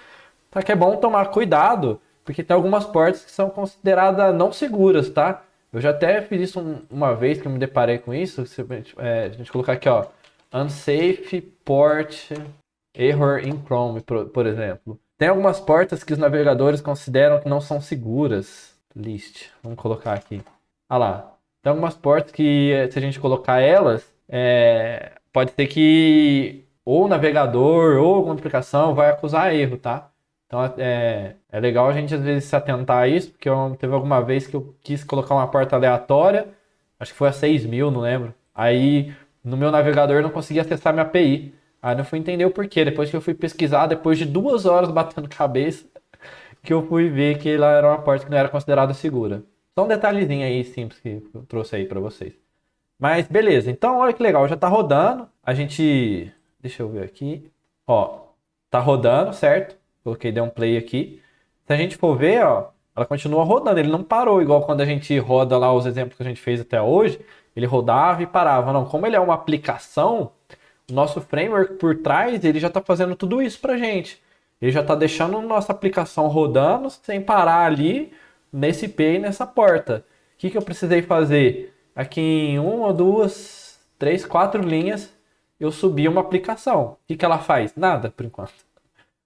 Tá que é bom tomar cuidado, porque tem algumas portas que são consideradas não seguras, tá? Eu já até fiz isso uma vez que eu me deparei com isso. Se a gente colocar aqui, ó, unsafe port error in Chrome, por exemplo. Tem algumas portas que os navegadores consideram que não são seguras. List, vamos colocar aqui. Ah lá, tem algumas portas que se a gente colocar elas, pode ser que ou o navegador ou alguma aplicação vai acusar erro, tá? Então é legal a gente às vezes se atentar a isso, porque teve alguma vez que eu quis colocar uma porta aleatória, acho que foi a 6000, não lembro. Aí no meu navegador eu não conseguia acessar minha API. Aí eu fui entender o porquê. Depois que eu fui pesquisar, depois de 2 horas batendo cabeça, que eu fui ver que ela era uma porta que não era considerada segura. Só um detalhezinho aí simples que eu trouxe aí pra vocês. Mas beleza, então olha que legal, já tá rodando. A gente. Deixa eu ver aqui. Ó, tá rodando, certo? Coloquei, dei um play aqui. Se a gente for ver, ó, ela continua rodando. Ele não parou, igual quando a gente roda lá os exemplos que a gente fez até hoje. Ele rodava e parava. Não, como ele é uma aplicação, o nosso framework por trás, ele já tá fazendo tudo isso pra gente. Ele já tá deixando nossa aplicação rodando sem parar ali nesse IP e nessa porta. O que eu precisei fazer? Aqui em 1, 2, 3, 4 linhas, eu subi uma aplicação. O que ela faz? Nada, por enquanto.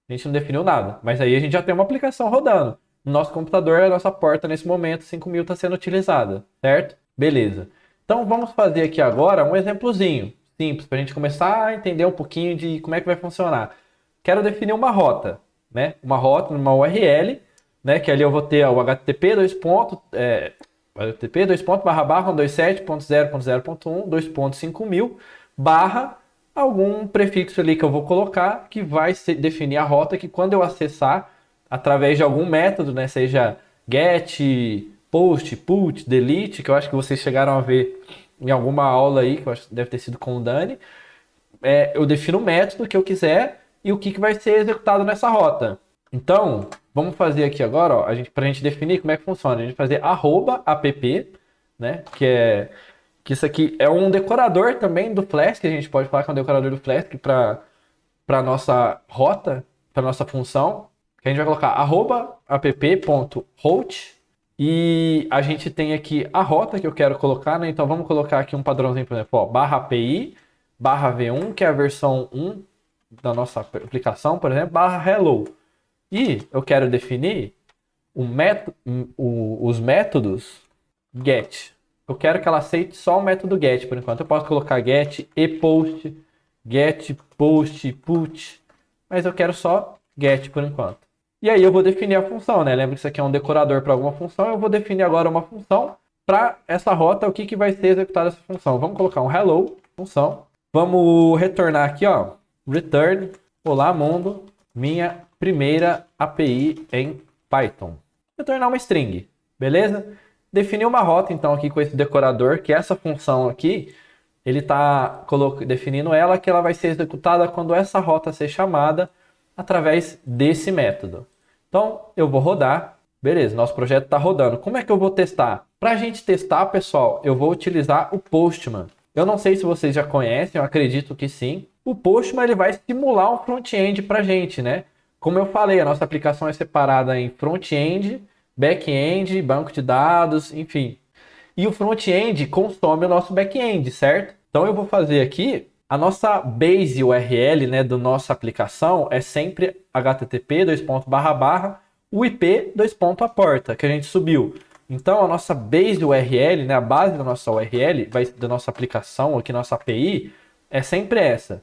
A gente não definiu nada. Mas aí a gente já tem uma aplicação rodando. No nosso computador, a nossa porta, nesse momento, 5000 está sendo utilizada. Certo? Beleza. Então, vamos fazer aqui agora um exemplozinho simples, para a gente começar a entender um pouquinho de como é que vai funcionar. Quero definir uma rota, né? Uma rota, uma URL, né? Que ali eu vou ter o http http //, 127.0.0.1, 2.5000, barra algum prefixo ali que eu vou colocar, que vai definir a rota, que quando eu acessar, através de algum método, né? Seja get, post, put, delete, que eu acho que vocês chegaram a ver em alguma aula aí, que eu acho que deve ter sido com o Dani. Eu defino o método que eu quiser e o que vai ser executado nessa rota. Então, vamos fazer aqui agora, ó, para a gente definir como é que funciona. A gente vai fazer @app, né? Que isso aqui é um decorador também do Flask, que a gente pode falar que é um decorador do Flask para nossa rota, para nossa função. Que a gente vai colocar @app.route e a gente tem aqui a rota que eu quero colocar, né? Então vamos colocar aqui um padrãozinho, por exemplo, ó, /API, /v1, que é a versão 1 da nossa aplicação, por exemplo, /hello. E eu quero definir os métodos get. Eu quero que ela aceite só o método get por enquanto. Eu posso colocar get e post, get, post, put, mas eu quero só get por enquanto. E aí eu vou definir a função, né? Lembra que isso aqui é um decorador para alguma função. Eu vou definir agora uma função para essa rota, o que vai ser executado essa função. Vamos colocar um hello, função. Vamos retornar aqui, ó. Return, olá mundo, minha primeira API em Python. Retornar uma string, beleza? Definir uma rota, então, aqui com esse decorador, que essa função aqui, ele está definindo ela, que ela vai ser executada quando essa rota ser chamada através desse método. Então, eu vou rodar. Beleza, nosso projeto está rodando. Como é que eu vou testar? Para a gente testar, pessoal, eu vou utilizar o Postman. Eu não sei se vocês já conhecem, eu acredito que sim. O Postman ele vai simular um front-end para a gente, né? Como eu falei, a nossa aplicação é separada em front-end, back-end, banco de dados, enfim. E o front-end consome o nosso back-end, certo? Então eu vou fazer aqui, a nossa base URL, né, da nossa aplicação é sempre http o IP a porta que a gente subiu. Então a nossa base URL, né, a base da nossa URL, da nossa aplicação aqui, nossa API, é sempre essa.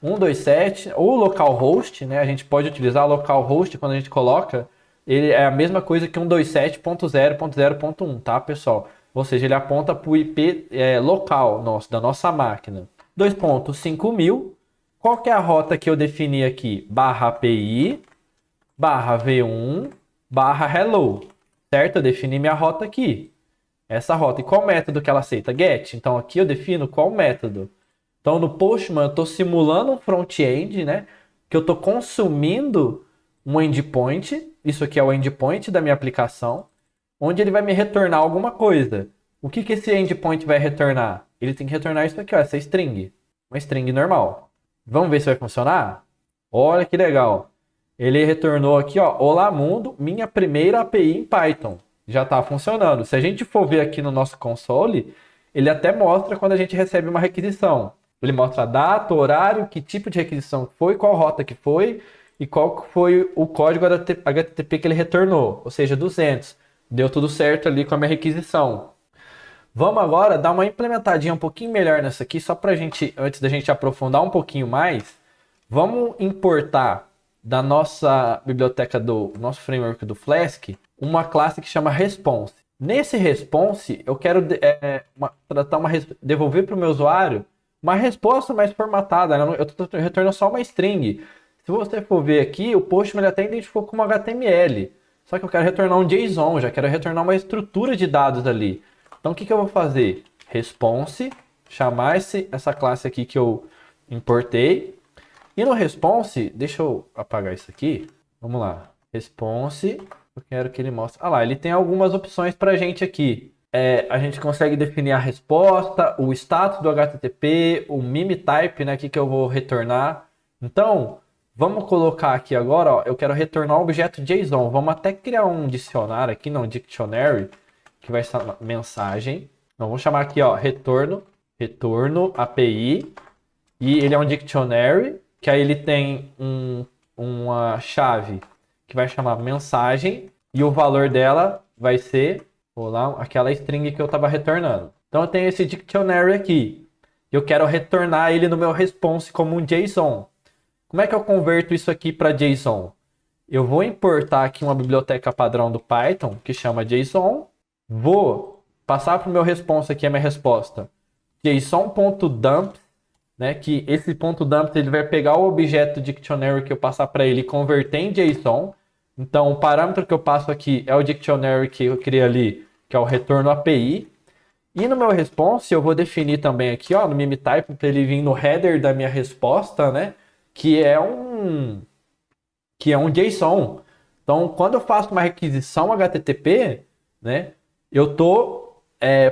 127 ou localhost, né? A gente pode utilizar localhost quando a gente coloca. Ele é a mesma coisa que 127.0.0.1, tá, pessoal? Ou seja, ele aponta para o IP local nosso, da nossa máquina. 2.5000. Qual que é a rota que eu defini aqui? Barra API, barra V1, barra hello. Certo? Eu defini minha rota aqui. Essa rota. E qual método que ela aceita? Get. Então aqui eu defino qual método. Então no Postman eu estou simulando um front-end, né? Que eu estou consumindo um endpoint. Isso aqui é o endpoint da minha aplicação. Onde ele vai me retornar alguma coisa. O que esse endpoint vai retornar? Ele tem que retornar isso aqui, ó, essa string. Uma string normal. Vamos ver se vai funcionar? Olha que legal. Ele retornou aqui, ó, Olá Mundo, minha primeira API em Python. Já está funcionando. Se a gente for ver aqui no nosso console, ele até mostra quando a gente recebe uma requisição. Ele mostra a data, o horário, que tipo de requisição foi, qual rota que foi e qual foi o código HTTP que ele retornou. Ou seja, 200. Deu tudo certo ali com a minha requisição. Vamos agora dar uma implementadinha um pouquinho melhor nessa aqui, só para gente, antes da gente aprofundar um pouquinho mais, vamos importar da nossa biblioteca do nosso framework do Flask uma classe que chama response. Nesse response, eu quero devolver para o meu usuário uma resposta mais formatada, né? Eu estou retornando só uma string. Se você for ver aqui, o Postman ele até identificou como HTML. Só que eu quero retornar um JSON, já quero retornar uma estrutura de dados ali. Então o que eu vou fazer? Response, chamar essa classe aqui que eu importei. E no response, deixa eu apagar isso aqui. Vamos lá. Response, eu quero que ele mostre. Ah lá, ele tem algumas opções para a gente aqui. A gente consegue definir a resposta, o status do HTTP, o meme type, né, que eu vou retornar. Então, vamos colocar aqui agora, ó, eu quero retornar um objeto JSON. Vamos até criar um dicionário aqui, não, dictionary, que vai ser mensagem. Então, vamos chamar aqui, ó, retorno API, e ele é um dictionary, que aí ele tem uma chave que vai chamar mensagem, e o valor dela vai ser aquela string que eu estava retornando. Então eu tenho esse dictionary aqui. Eu quero retornar ele no meu response como um JSON. Como é que eu converto isso aqui para JSON? Eu vou importar aqui uma biblioteca padrão do Python que chama JSON. Vou passar para o meu response aqui a minha resposta. JSON.dump, né? Que esse .dump ele vai pegar o objeto dictionary que eu passar para ele e converter em JSON. Então, o parâmetro que eu passo aqui é o dictionary que eu criei ali, que é o retorno API. E no meu response, eu vou definir também aqui, ó, no meme type, para ele vir no header da minha resposta, né? Que é um JSON. Então, quando eu faço uma requisição HTTP, né? Eu tô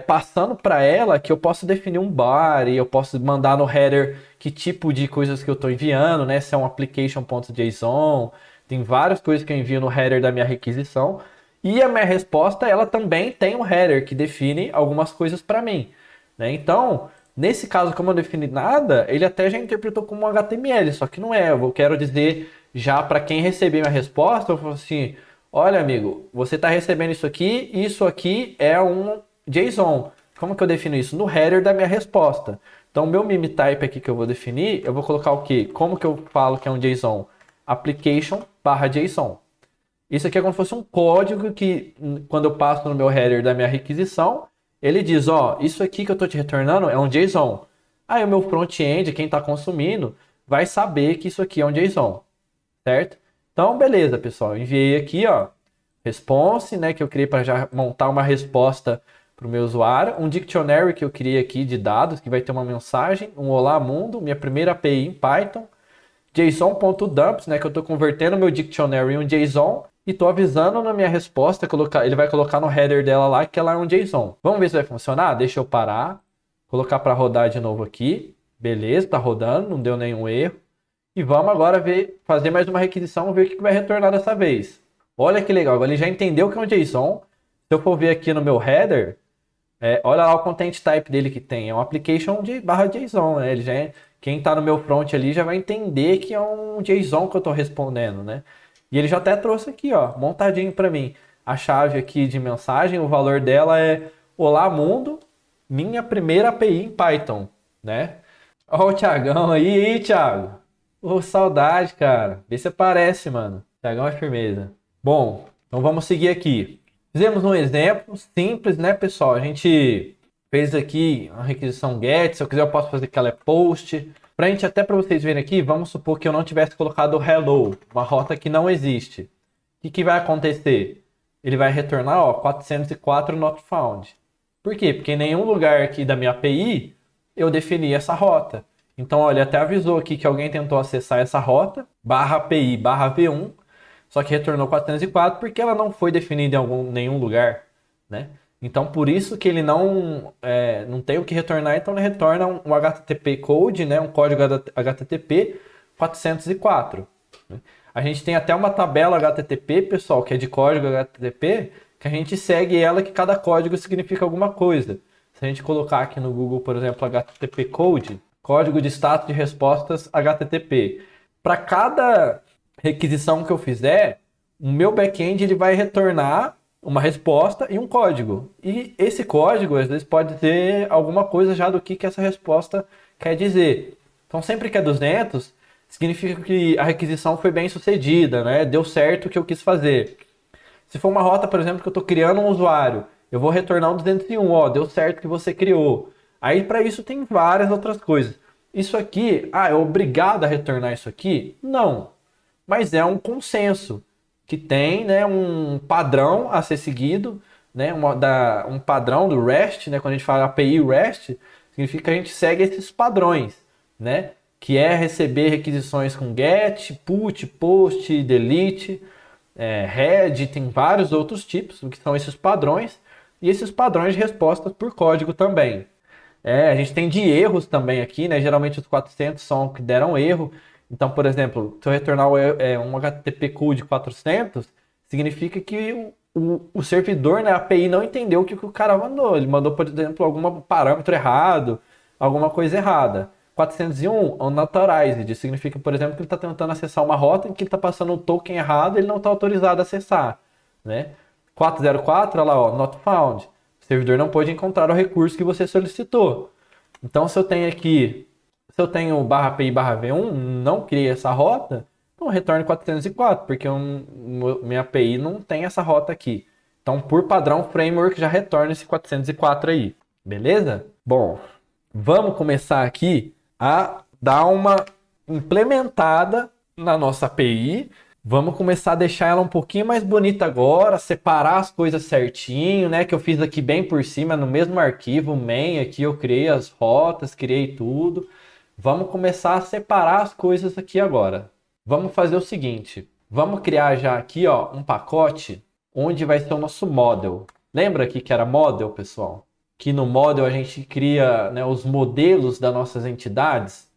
passando para ela que eu posso definir um body, eu posso mandar no header que tipo de coisas que eu estou enviando, né? Se é um application.json. Tem várias coisas que eu envio no header da minha requisição. E a minha resposta, ela também tem um header que define algumas coisas para mim, né? Então, nesse caso, como eu não defini nada, ele até já interpretou como um HTML, só que não é. Eu quero dizer já para quem receber minha resposta, eu falo assim, olha amigo, você está recebendo isso aqui é um JSON. Como que eu defino isso? No header da minha resposta. Então, o meu meme type aqui que eu vou definir, eu vou colocar o quê? Como que eu falo que é um JSON? Application/JSON. Isso aqui é como se fosse um código que, quando eu passo no meu header da minha requisição, ele diz, ó, isso aqui que eu estou te retornando é um JSON. Aí o meu front-end, quem está consumindo, vai saber que isso aqui é um JSON, certo? Então, beleza, pessoal. Eu enviei aqui, ó, response, né, que eu criei para já montar uma resposta para o meu usuário. Um dictionary que eu criei aqui de dados, que vai ter uma mensagem, um olá mundo, minha primeira API em Python. JSON.dumps, né, que eu estou convertendo meu dictionary em um JSON e estou avisando na minha resposta, ele vai colocar no header dela lá que ela é um JSON. Vamos ver se vai funcionar? Deixa eu parar, colocar para rodar de novo aqui. Beleza, está rodando, não deu nenhum erro. E vamos agora fazer mais uma requisição, ver o que vai retornar dessa vez. Olha que legal, agora ele já entendeu que é um JSON. Se eu for ver aqui no meu header, Olha lá o content type dele que tem. É um application de barra JSON, né? Ele já quem está no meu front ali já vai entender que é um JSON que eu estou respondendo, né? E ele já até trouxe aqui, ó, montadinho para mim. A chave aqui de mensagem, o valor dela é Olá Mundo, minha primeira API em Python, né? Ó o Thiagão aí, Thiago. Ô, saudade, cara. Vê se aparece, mano. Thiagão é firmeza. Bom, então vamos seguir aqui. Fizemos um exemplo simples, né, pessoal? A gente fez aqui a requisição get. Se eu quiser, eu posso fazer que ela é post. Até para vocês verem aqui, vamos supor que eu não tivesse colocado hello, uma rota que não existe. O que vai acontecer? Ele vai retornar, ó, 404 not found. Por quê? Porque em nenhum lugar aqui da minha API eu defini essa rota. Então, olha, até avisou aqui que alguém tentou acessar essa rota, barra API, barra V1, só que retornou 404 porque ela não foi definida em nenhum lugar, né? Então, por isso que ele não tem o que retornar, então ele retorna um HTTP code, né? Um código HTTP 404. Né? A gente tem até uma tabela HTTP, pessoal, que é de código HTTP, que a gente segue ela que cada código significa alguma coisa. Se a gente colocar aqui no Google, por exemplo, HTTP code, código de status de respostas HTTP. Para cada requisição que eu fizer, o meu back-end ele vai retornar uma resposta e um código. E esse código, às vezes, pode ter alguma coisa já do que essa resposta quer dizer. Então, sempre que é 200, significa que a requisição foi bem sucedida, né? Deu certo o que eu quis fazer. Se for uma rota, por exemplo, que eu estou criando um usuário, eu vou retornar um 201, ó, deu certo que você criou. Aí, para isso, tem várias outras coisas. Isso aqui, é obrigado a retornar isso aqui? Não. Mas é um consenso que tem, né, um padrão a ser seguido, né, um padrão do REST, né, quando a gente fala API REST, significa que a gente segue esses padrões, né, que é receber requisições com GET, PUT, POST, DELETE, head, tem vários outros tipos, que são esses padrões, e esses padrões de respostas por código também. A gente tem de erros também aqui, né? Geralmente os 400 são que deram erro. Então, por exemplo, se eu retornar um HTTP code 400, significa que o servidor, né, a API, não entendeu o que o cara mandou. Ele mandou, por exemplo, algum parâmetro errado, alguma coisa errada. 401, unauthorized, significa, por exemplo, que ele está tentando acessar uma rota em que ele está passando o token errado e ele não está autorizado a acessar, né? 404, olha lá, ó, not found. O servidor não pode encontrar o recurso que você solicitou. Então, se eu tenho barra API barra V1, não criei essa rota, então retorne 404, porque minha API não tem essa rota aqui. Então, por padrão, o framework já retorna esse 404 aí. Beleza? Bom, vamos começar aqui a dar uma implementada na nossa API. Vamos começar a deixar ela um pouquinho mais bonita agora, separar as coisas certinho, né? Que eu fiz aqui bem por cima, no mesmo arquivo, main, aqui eu criei as rotas, criei tudo. Vamos começar a separar as coisas aqui agora. Vamos fazer o seguinte, vamos criar já aqui, ó, um pacote onde vai ser o nosso model. Lembra aqui que era model, pessoal? Que no model a gente cria, né, os modelos das nossas entidades.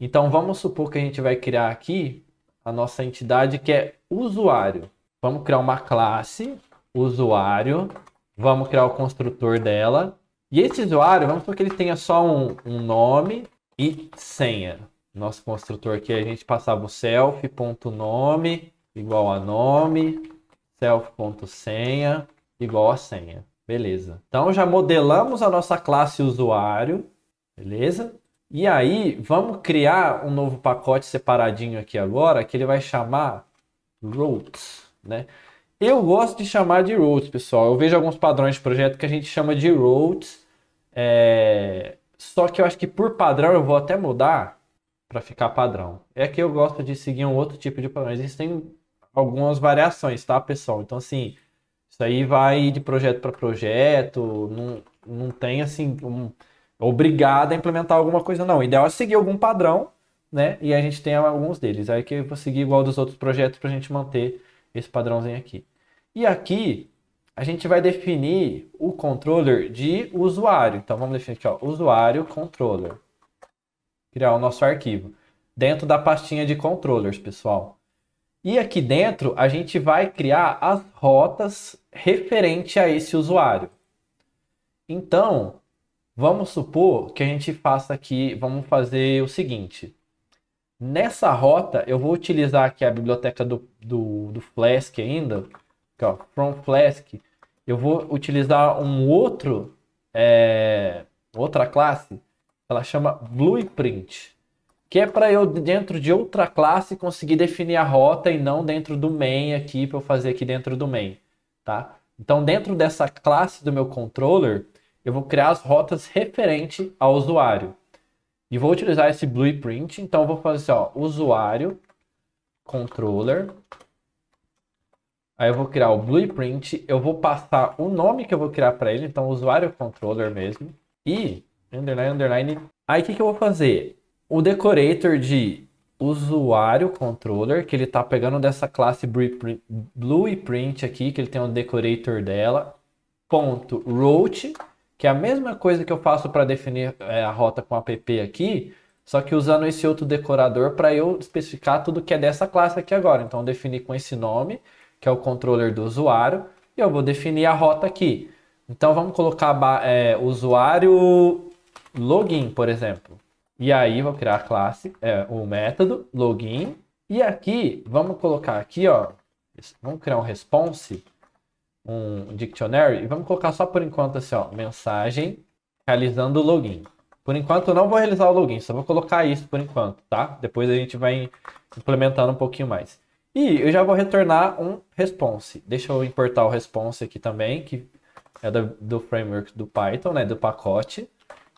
Então vamos supor que a gente vai criar aqui a nossa entidade que é usuário. Vamos criar uma classe, usuário, vamos criar o construtor dela. E esse usuário, vamos supor que ele tenha só um nome e senha. Nosso construtor aqui, a gente passava o self.nome igual a nome, self.senha igual a senha. Beleza. Então já modelamos a nossa classe usuário, beleza? E aí vamos criar um novo pacote separadinho aqui agora, que ele vai chamar routes, né? Eu gosto de chamar de routes, pessoal. Eu vejo alguns padrões de projeto que a gente chama de routes. Só que eu acho que por padrão eu vou até mudar para ficar padrão. É que eu gosto de seguir um outro tipo de padrão. Existem algumas variações, tá, pessoal? Então, assim, isso aí vai de projeto para projeto, não tem assim obrigado a implementar alguma coisa, não. O ideal é seguir algum padrão, né? E a gente tem alguns deles. Aí que eu vou seguir igual dos outros projetos para a gente manter esse padrãozinho aqui. E aqui a gente vai definir o controller de usuário. Então vamos definir aqui, ó, usuário controller. Criar o nosso arquivo dentro da pastinha de controllers, pessoal. E aqui dentro a gente vai criar as rotas referente a esse usuário. Então, vamos supor que a gente faça aqui, vamos fazer o seguinte. Nessa rota, eu vou utilizar aqui a biblioteca do Flask ainda, aqui, ó, from Flask. Eu vou utilizar outra classe, ela chama Blueprint, que é para eu, dentro de outra classe, conseguir definir a rota e não dentro do main aqui, para eu fazer aqui dentro do main, tá? Então, dentro dessa classe do meu controller, eu vou criar as rotas referente ao usuário. E vou utilizar esse blueprint, então eu vou fazer assim, ó, usuário, controller. Aí eu vou criar o blueprint, eu vou passar o nome que eu vou criar para ele, então usuário controller mesmo. E underline. Aí o que eu vou fazer? O decorator de usuário controller, que ele tá pegando dessa classe blueprint aqui, que ele tem um decorator dela, ponto route, que é a mesma coisa que eu faço para definir a rota com app aqui, só que usando esse outro decorador para eu especificar tudo que é dessa classe aqui agora. Então, eu defini com esse nome, que é o controller do usuário, e eu vou definir a rota aqui. Então, vamos colocar usuário login, por exemplo. E aí, vou criar a classe, o método login. E aqui, vamos colocar aqui, ó, vamos criar um response, um dictionary, e vamos colocar só por enquanto assim, ó, mensagem realizando o login. Por enquanto eu não vou realizar o login, só vou colocar isso por enquanto, tá? Depois a gente vai implementando um pouquinho mais. E eu já vou retornar um response. Deixa eu importar o response aqui também, que é do framework do Python, né, do pacote,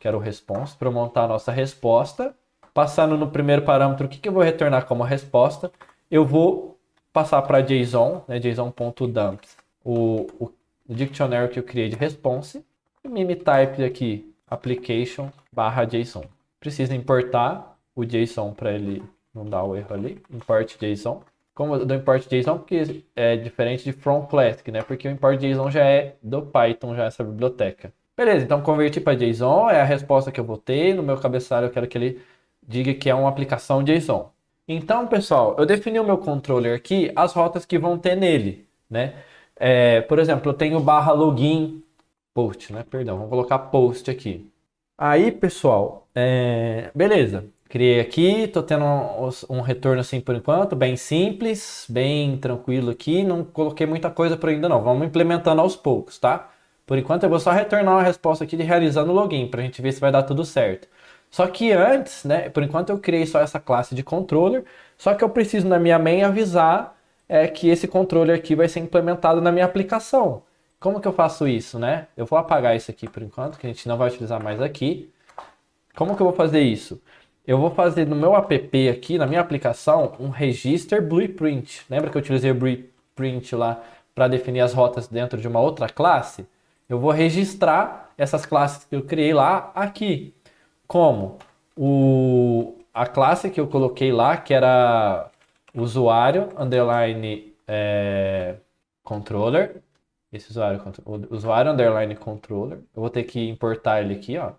que era o response, para montar a nossa resposta. Passando no primeiro parâmetro, o que eu vou retornar como resposta? Eu vou passar para JSON, né, JSON.dumps, o dictionary que eu criei de response, e mimitype aqui, application/JSON. Precisa importar o JSON para ele não dar o erro ali, import JSON. Como eu dou import JSON? Porque é diferente de from Flask, né? Porque o import JSON já é do Python, já é essa biblioteca. Beleza, então converti para JSON, é a resposta que eu vou ter. No meu cabeçalho eu quero que ele diga que é uma aplicação JSON. Então, pessoal, eu defini o meu controller aqui, as rotas que vão ter nele, né? Por exemplo, eu tenho barra login post, né? Perdão, vou colocar post aqui. Aí, pessoal, beleza. Criei aqui, tô tendo um retorno assim por enquanto, bem simples, bem tranquilo aqui. Não coloquei muita coisa por ainda não. Vamos implementando aos poucos, tá? Por enquanto eu vou só retornar uma resposta aqui de realizando o login, pra gente ver se vai dar tudo certo. Só que antes, né, por enquanto eu criei só essa classe de controller, só que eu preciso na minha main avisar que esse controller aqui vai ser implementado na minha aplicação. Como que eu faço isso, né? Eu vou apagar isso aqui por enquanto, que a gente não vai utilizar mais aqui. Como que eu vou fazer isso? Eu vou fazer no meu app aqui, na minha aplicação, um register blueprint. Lembra que eu utilizei o blueprint lá para definir as rotas dentro de uma outra classe? Eu vou registrar essas classes que eu criei lá aqui. Como? A classe que eu coloquei lá, que era usuário, underline, controller. Esse usuário, underline, controller. Eu vou ter que importar ele aqui, ó.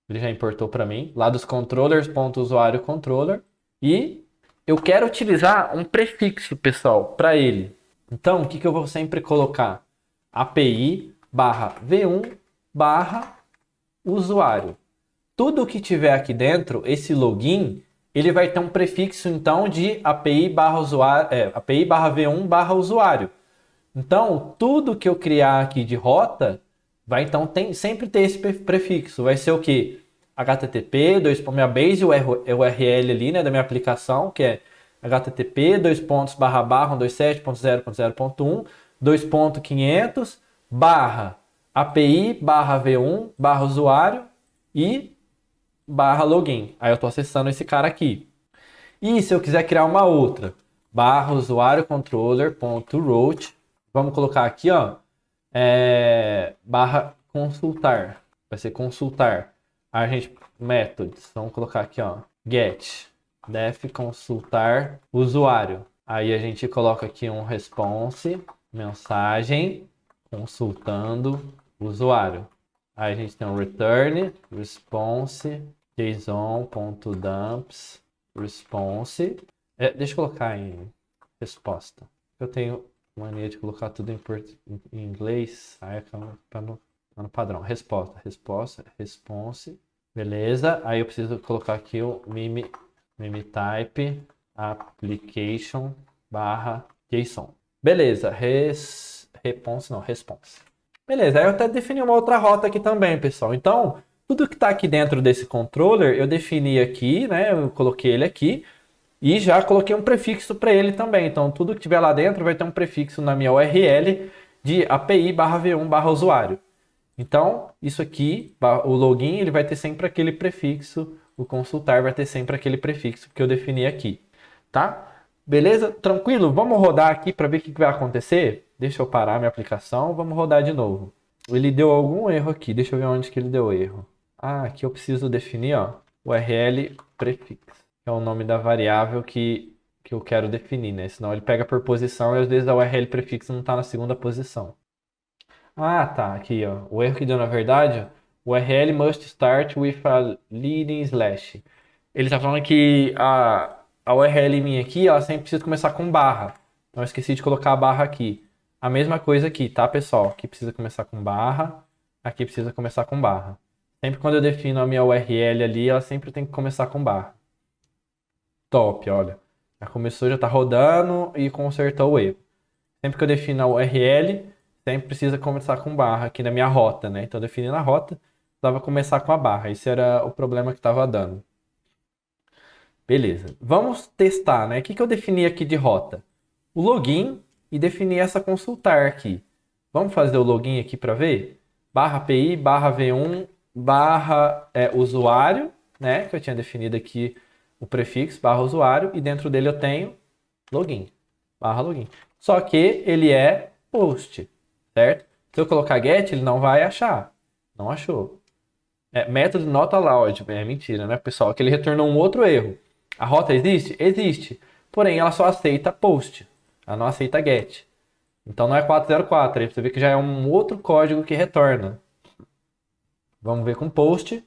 Ele já importou para mim. Lá dos controllers.usuário controller. E eu quero utilizar um prefixo, pessoal, para ele. Então, o que eu vou sempre colocar? API barra V1 barra usuário. Tudo que tiver aqui dentro, esse login, ele vai ter um prefixo, então, de API barra usuário, API barra V1 barra usuário. Então, tudo que eu criar aqui de rota, vai então sempre ter esse prefixo. Vai ser o quê? HTTP, minha base URL ali, né, da minha aplicação, que é http // 127.0.0.1 2.500 barra API barra V1 barra usuário e barra login. Aí eu estou acessando esse cara aqui. E se eu quiser criar uma outra, barra usuário controller.route, vamos colocar aqui, ó, barra consultar. Vai ser consultar. Aí a gente, methods, vamos colocar aqui, ó, get, def consultar usuário. Aí a gente coloca aqui um response, mensagem, consultando usuário. Aí a gente tem um return, response, json.dumps, response. Deixa eu colocar em resposta. Eu tenho mania de colocar tudo em inglês, aí para não Tá no padrão. Response. Beleza. Aí eu preciso colocar aqui o type application barra JSON. Beleza. Response. Beleza. Aí eu até defini uma outra rota aqui também, pessoal. Então, tudo que está aqui dentro desse controller, eu defini aqui, né? Eu coloquei ele aqui. E já coloquei um prefixo para ele também. Então, tudo que tiver lá dentro vai ter um prefixo na minha URL de API v1 usuário. Então, isso aqui, o login, ele vai ter sempre aquele prefixo. O consultar vai ter sempre aquele prefixo que eu defini aqui. Tá? Beleza? Tranquilo? Vamos rodar aqui para ver o que vai acontecer? Deixa eu parar minha aplicação. Vamos rodar de novo. Ele deu algum erro aqui. Deixa eu ver onde que ele deu erro. Ah, aqui eu preciso definir, ó, URL prefixo. É o nome da variável que eu quero definir, né? Senão ele pega por posição e às vezes a URL prefixo não está na segunda posição. Ah, tá. Aqui, ó. O erro que deu na verdade, ó, URL must start with a leading slash. Ele está falando que a URL minha aqui, ela sempre precisa começar com barra. Então eu esqueci de colocar a barra aqui. A mesma coisa aqui, tá, pessoal? Aqui precisa começar com barra, aqui precisa começar com barra. Sempre quando eu defino a minha URL ali, ela sempre tem que começar com barra. Top, olha. Já começou, já está rodando e consertou o erro. Sempre que eu defino a URL, sempre precisa começar com barra aqui na minha rota, né? Então, definindo a rota, precisava começar com a barra. Esse era o problema que estava dando. Beleza. Vamos testar, né? O que eu defini aqui de rota? O login e defini essa consultar aqui. Vamos fazer o login aqui para ver? Barra API, barra V1, barra usuário, né? Que eu tinha definido aqui o prefixo, barra usuário, e dentro dele eu tenho login, barra login. Só que ele é post, certo? Se eu colocar get, ele não vai achar. Não achou. Método not allowed. É mentira, né, pessoal? Que ele retornou um outro erro. A rota existe? Existe. Porém, ela só aceita post. Ela não aceita get. Então não é 404. Aí você vê que já é um outro código que retorna. Vamos ver com post.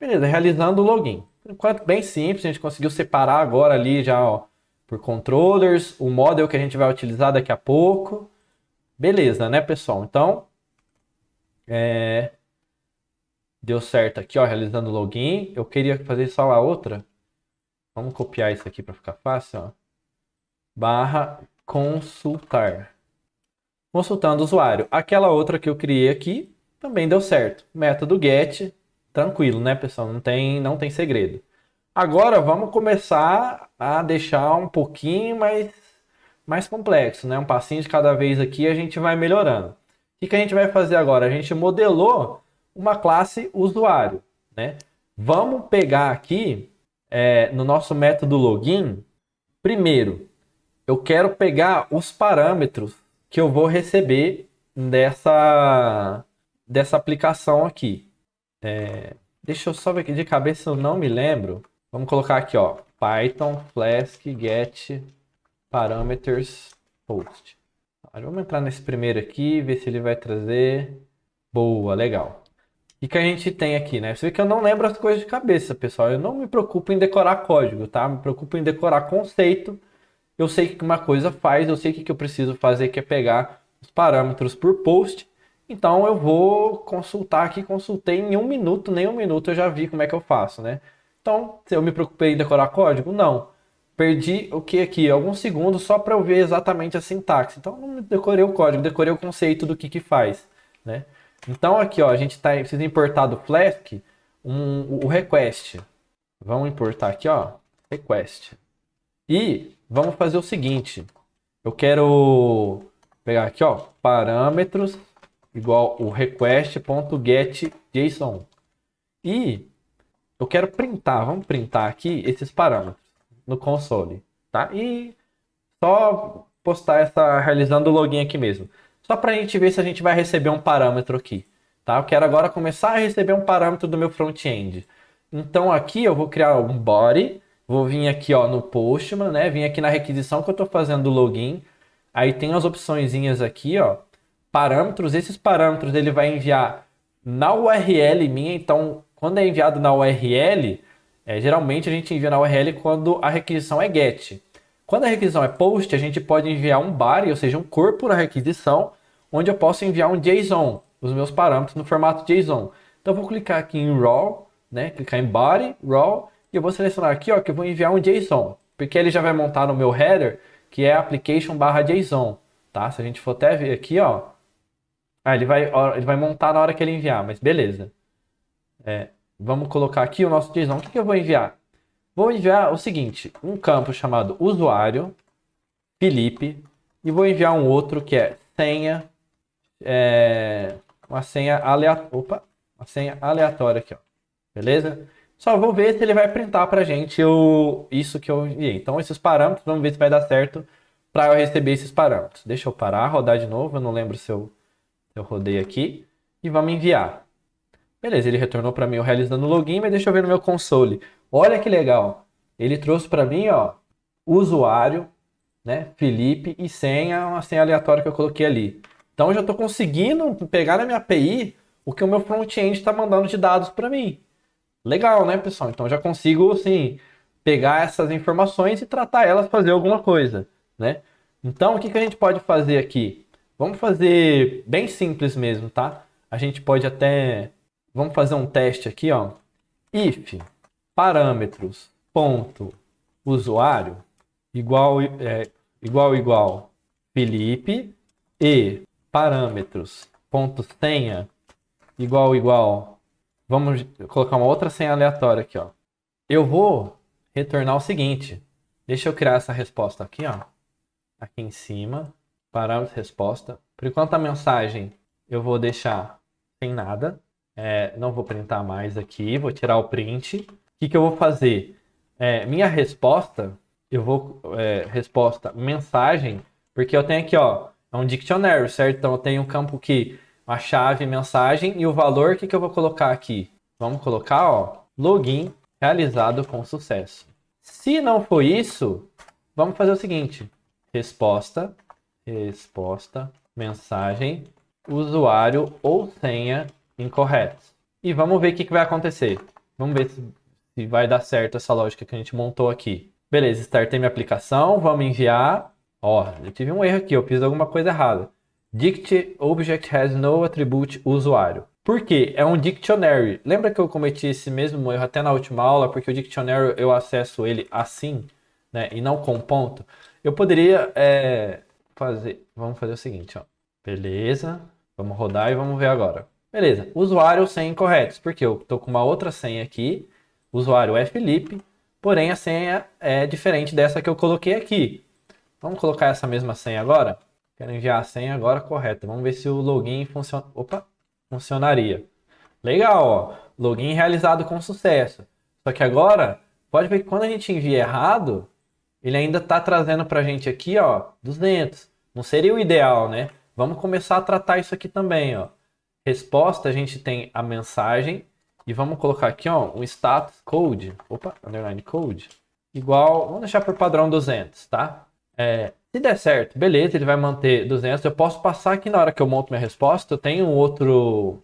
Beleza, realizando o login. Por enquanto, bem simples. A gente conseguiu separar agora ali já, ó, por controllers, o model que a gente vai utilizar daqui a pouco. Beleza, né, pessoal? Então, deu certo aqui, ó, realizando o login. Eu queria fazer só a outra. Vamos copiar isso aqui para ficar fácil, ó. Barra consultar. Consultando o usuário. Aquela outra que eu criei aqui também deu certo. Método get, tranquilo, né, pessoal? Não tem segredo. Agora vamos começar a deixar um pouquinho mais complexo, né? Um passinho de cada vez aqui a gente vai melhorando. O que a gente vai fazer agora? A gente modelou uma classe usuário, né? Vamos pegar aqui no nosso método login. Primeiro, eu quero pegar os parâmetros que eu vou receber dessa aplicação aqui. Deixa eu só ver aqui de cabeça, eu não me lembro. Vamos colocar aqui, ó, Python Flask get parameters post. Vamos entrar nesse primeiro aqui, ver se ele vai trazer. Boa, legal. O que a gente tem aqui, né? Você vê que eu não lembro as coisas de cabeça, pessoal. Eu não me preocupo em decorar código, tá? Me preocupo em decorar conceito. Eu sei que uma coisa faz, eu sei que eu preciso fazer, que é pegar os parâmetros por post. Então eu vou consultar aqui, consultei em 1 minuto, nem 1 minuto eu já vi como é que eu faço, né? Então, se eu me preocupei em decorar código, não. Perdi o que aqui? Alguns segundos só para eu ver exatamente a sintaxe. Então, não decorei o código, decorei o conceito do que faz, né? Então, aqui, ó, a gente precisa importar do Flask o request. Vamos importar aqui, ó, request. E vamos fazer o seguinte. Eu quero pegar aqui, ó, parâmetros igual o request.getJSON. E eu quero printar, vamos printar aqui esses parâmetros no console, tá? E só postar realizando o login aqui mesmo. Só para a gente ver se a gente vai receber um parâmetro aqui, tá? Eu quero agora começar a receber um parâmetro do meu front-end. Então aqui eu vou criar um body, vou vir aqui, ó, no Postman, né? Vim aqui na requisição que eu estou fazendo do login. Aí tem as opçõezinhas aqui, ó, parâmetros. Esses parâmetros ele vai enviar na URL minha. Então, quando é enviado na URL, geralmente a gente envia na URL quando a requisição é get. Quando a requisição é post, a gente pode enviar um body, ou seja, um corpo na requisição, onde eu posso enviar um JSON, os meus parâmetros no formato JSON. Então eu vou clicar aqui em Raw, né? Clicar em Body, Raw, e eu vou selecionar aqui, ó, que eu vou enviar um JSON, porque ele já vai montar no meu header, que é application/JSON, tá? Se a gente for até ver aqui, ó, ele vai montar na hora que ele enviar, mas beleza. Vamos colocar aqui o nosso JSON. O que eu vou enviar? Vou enviar o seguinte, um campo chamado usuário, Felipe, e vou enviar um outro que é senha, uma senha aleatória aqui, ó. Beleza? Só vou ver se ele vai printar pra gente isso que eu enviei. Então esses parâmetros, vamos ver se vai dar certo para eu receber esses parâmetros. Deixa eu parar, rodar de novo, eu não lembro se eu rodei aqui, e vamos enviar. Beleza, ele retornou para mim o realizando o login, mas deixa eu ver no meu console. Olha que legal. Ele trouxe para mim, ó, usuário, né, Felipe e senha, uma senha aleatória que eu coloquei ali. Então eu já estou conseguindo pegar na minha API o que o meu front-end está mandando de dados para mim. Legal, né, pessoal? Então eu já consigo, assim, pegar essas informações e tratar elas, fazer alguma coisa, né? Então o que a gente pode fazer aqui? Vamos fazer bem simples mesmo, tá? A gente pode até... Vamos fazer um teste aqui, ó. If parâmetros ponto usuário igual Felipe e parâmetros ponto senha igual. Vamos colocar uma outra senha aleatória aqui, ó. Eu vou retornar o seguinte. Deixa eu criar essa resposta aqui, ó. Aqui em cima, parâmetros resposta. Por enquanto a mensagem eu vou deixar sem nada. Não vou printar mais aqui, vou tirar o print. O que eu vou fazer? Minha resposta, eu vou resposta mensagem, porque eu tenho aqui, ó, é um dictionary, certo? Então eu tenho um campo aqui, a chave mensagem e o valor, o que eu vou colocar aqui? Vamos colocar, ó, login realizado com sucesso. Se não for isso, vamos fazer o seguinte, resposta, mensagem, usuário ou senha incorretos. E vamos ver o que vai acontecer. Vamos ver se vai dar certo essa lógica que a gente montou aqui. Beleza, startei minha aplicação, vamos enviar. Ó, eu tive um erro aqui, eu fiz alguma coisa errada. Dict object has no attribute usuário. Por quê? É um dictionary. Lembra que eu cometi esse mesmo erro até na última aula, porque o dictionary eu acesso ele assim, né, e não com ponto. Eu poderia vamos fazer o seguinte, ó. Beleza, vamos rodar e vamos ver agora. Beleza, usuário ou senha incorretos, porque eu estou com uma outra senha aqui, o usuário é Felipe, porém a senha é diferente dessa que eu coloquei aqui. Vamos colocar essa mesma senha agora? Quero enviar a senha agora correta. Vamos ver se o login funcionaria. Legal, ó. Login realizado com sucesso. Só que agora, pode ver que quando a gente envia errado, ele ainda está trazendo para a gente aqui, ó, 200. Não seria o ideal, né? Vamos começar a tratar isso aqui também, ó. Resposta, a gente tem a mensagem e vamos colocar aqui, ó, um status code, underline code, igual, vamos deixar por padrão 200, tá? Se der certo, beleza, ele vai manter 200. Eu posso passar aqui na hora que eu monto minha resposta, eu tenho um outro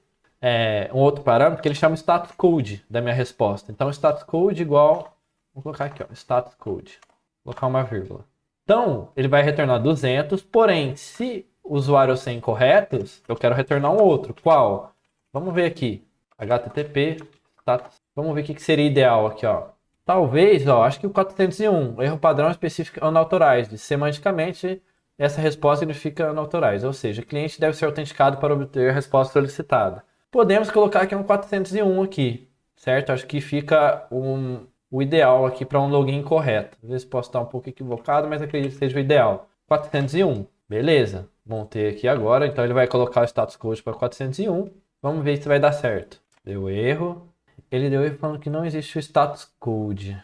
parâmetro que ele chama status code da minha resposta. Então, status code igual, vamos colocar aqui, ó, status code, vou colocar uma vírgula. Então, ele vai retornar 200, porém, se o usuário ser incorretos, eu quero retornar um outro. Qual? Vamos ver aqui. HTTP, status. Vamos ver o que seria ideal aqui, ó. Talvez, ó, acho que o 401, erro padrão específico unauthorized. Semanticamente, essa resposta significa unauthorized, ou seja, o cliente deve ser autenticado para obter a resposta solicitada. Podemos colocar aqui um 401 aqui, certo? Acho que fica o ideal aqui para um login correto. Às vezes posso estar um pouco equivocado, mas acredito que seja o ideal. 401, beleza. Montei aqui agora, então ele vai colocar o status code para 401. Vamos ver se vai dar certo. Deu erro. Ele deu erro falando que não existe o status code.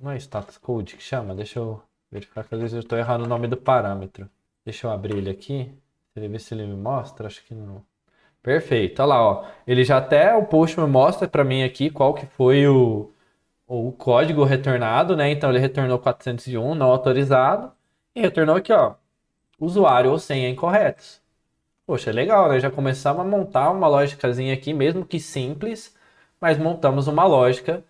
Não é status code que chama? Deixa eu verificar que às vezes eu estou errando o nome do parâmetro. Deixa eu abrir ele aqui. Ele ver se ele me mostra. Acho que não. Perfeito. Olha lá, ó. Ele já até, o post me mostra para mim aqui qual que foi o código retornado, né? Então ele retornou 401, não autorizado. E retornou aqui, ó, usuário ou senha incorretos. Poxa, é legal, né? Já começamos a montar uma lógicazinha aqui, mesmo que simples, mas montamos uma lógica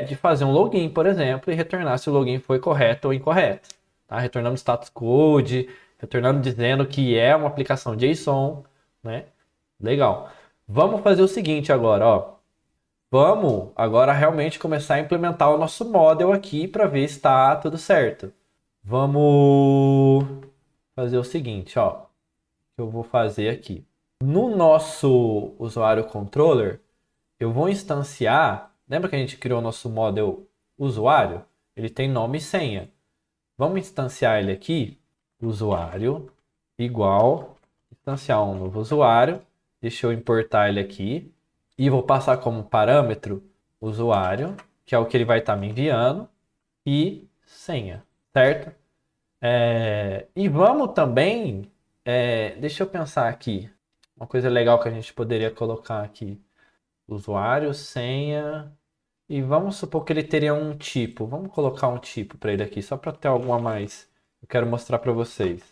de fazer um login, por exemplo, e retornar se o login foi correto ou incorreto. Tá? Retornando status code, retornando dizendo que é uma aplicação JSON, né? Legal. Vamos fazer o seguinte agora, ó. Vamos agora realmente começar a implementar o nosso model aqui para ver se está tudo certo. Vamos fazer o seguinte, ó. Que eu vou fazer aqui. No nosso usuário controller, eu vou instanciar. Lembra que a gente criou o nosso model usuário? Ele tem nome e senha. Vamos instanciar ele aqui. Usuário igual. Instanciar um novo usuário. Deixa eu importar ele aqui. E vou passar como parâmetro usuário, que é o que ele vai estar me enviando, e senha, certo? E vamos também, deixa eu pensar aqui, uma coisa legal que a gente poderia colocar aqui, usuário, senha, e vamos supor que ele teria um tipo, vamos colocar um tipo para ele aqui, só para ter algo a mais, eu quero mostrar para vocês,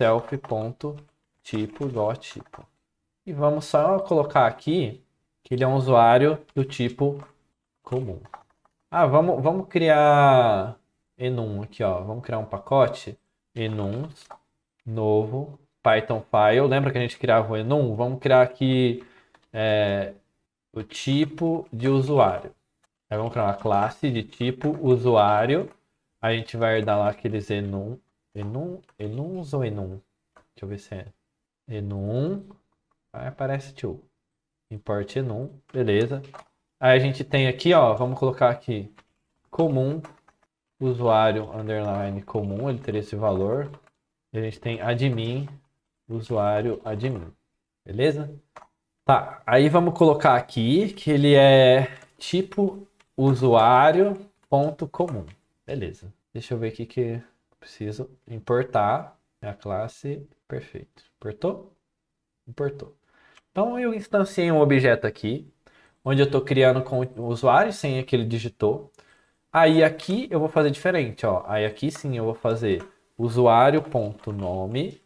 self.tipo igual a tipo, e vamos só colocar aqui, que ele é um usuário do tipo comum. Vamos criar enum aqui, ó. Vamos criar um pacote enum novo Python file. Lembra que a gente criava o enum? Vamos criar aqui o tipo de usuário. Aí vamos criar uma classe de tipo usuário. A gente vai herdar lá aqueles enums ou enum? Deixa eu ver se é enum. Aí aparece tio. Import enum, beleza. Aí a gente tem aqui, ó, vamos colocar aqui comum, usuário underline comum, ele teria esse valor. E a gente tem admin, usuário admin, beleza? Tá, aí vamos colocar aqui que ele é tipo usuário ponto comum, beleza. Deixa eu ver aqui que eu preciso importar a classe, perfeito. Importou? Importou. Então eu instanciei um objeto aqui, onde eu estou criando com o usuário sem que ele digitou. Aí aqui eu vou fazer diferente, ó. Aí aqui sim eu vou fazer usuário.nome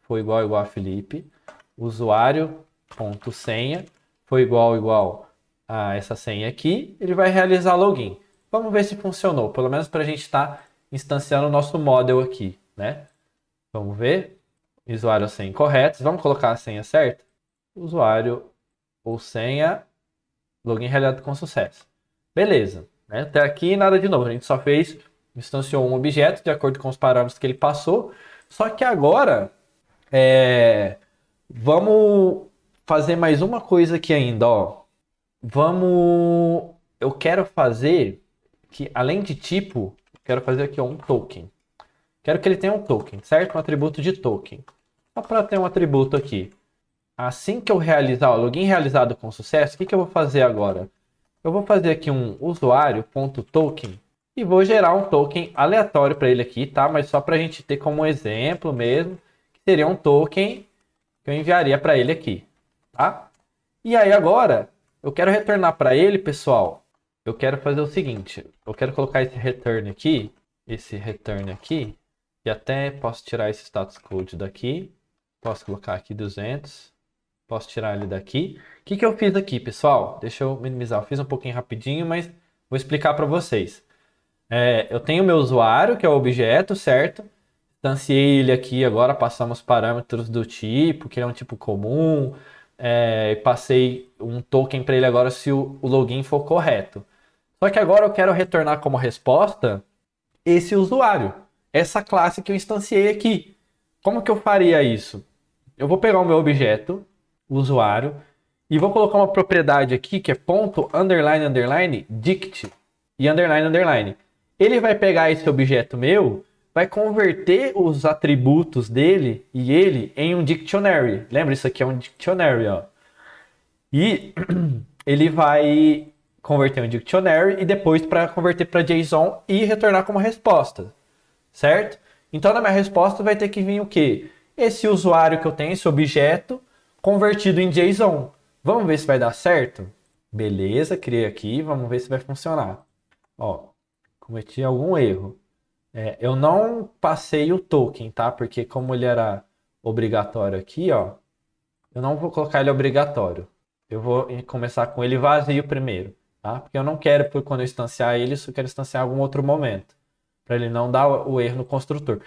foi igual a Felipe. Usuário.senha foi igual a essa senha aqui. Ele vai realizar login. Vamos ver se funcionou, pelo menos para a gente estar instanciando o nosso model aqui, né? Vamos ver. Usuário ou senha corretos. Vamos colocar a senha certa? Usuário ou senha, login realizado com sucesso. Beleza, né? Até aqui nada de novo, a gente só instanciou um objeto de acordo com os parâmetros que ele passou, só que agora vamos fazer mais uma coisa aqui ainda, ó. Eu quero fazer que além de tipo, quero fazer aqui ó, um token. Quero que ele tenha um token, certo? Um atributo de token. Só para ter um atributo aqui. Assim que eu realizar o login realizado com sucesso, o que eu vou fazer agora? Eu vou fazer aqui um usuário.token e vou gerar um token aleatório para ele aqui, tá? Mas só para a gente ter como exemplo mesmo, que seria um token que eu enviaria para ele aqui, tá? E aí agora, eu quero retornar para ele, pessoal. Eu quero fazer o seguinte, eu quero colocar esse return aqui, e até posso tirar esse status code daqui, posso colocar aqui 200. Posso tirar ele daqui. O que eu fiz aqui, pessoal? Deixa eu minimizar. Eu fiz um pouquinho rapidinho, mas vou explicar para vocês. Eu tenho o meu usuário, que é o objeto, certo? Instanciei ele aqui agora, passamos parâmetros do tipo, que ele é um tipo comum. Passei um token para ele agora se o login for correto. Só que agora eu quero retornar como resposta esse usuário. Essa classe que eu instanciei aqui. Como que eu faria isso? Eu vou pegar o meu objeto, usuário, e vou colocar uma propriedade aqui que é ponto underline underline dict e underline underline. Ele vai pegar esse objeto meu, vai converter os atributos dele e ele em um dictionary. Lembra, isso aqui é um dictionary, ó. E ele vai converter em um dictionary e depois para converter para JSON e retornar como resposta, certo? Então na minha resposta vai ter que vir o quê? Esse usuário que eu tenho, esse objeto, convertido em JSON. Vamos ver se vai dar certo? Beleza, criei aqui, vamos ver se vai funcionar. Ó, cometi algum erro. Eu não passei o token, tá? Porque como ele era obrigatório aqui, ó, eu não vou colocar ele obrigatório. Eu vou começar com ele vazio primeiro, tá? Porque eu não quero, quando eu instanciar ele, eu quero instanciar em algum outro momento. Para ele não dar o erro no construtor.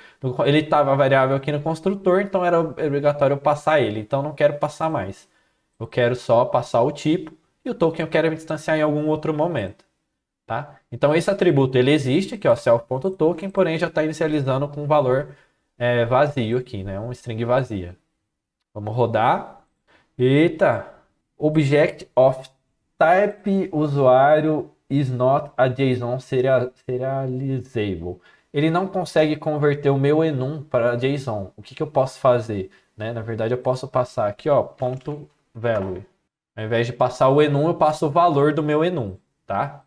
Ele estava variável aqui no construtor, então era obrigatório eu passar ele. Então não quero passar mais. Eu quero só passar o tipo e o token eu quero me distanciar em algum outro momento, tá? Então esse atributo ele existe aqui, ó, self.token, porém já está inicializando com um valor vazio aqui, né? Um string vazia. Vamos rodar. Eita! Object of type usuário is not a JSON serializable. Ele não consegue converter o meu enum para JSON. O que que eu posso fazer? Né? Na verdade, eu posso passar aqui, ó, ponto value. Ao invés de passar o enum, eu passo o valor do meu enum, tá?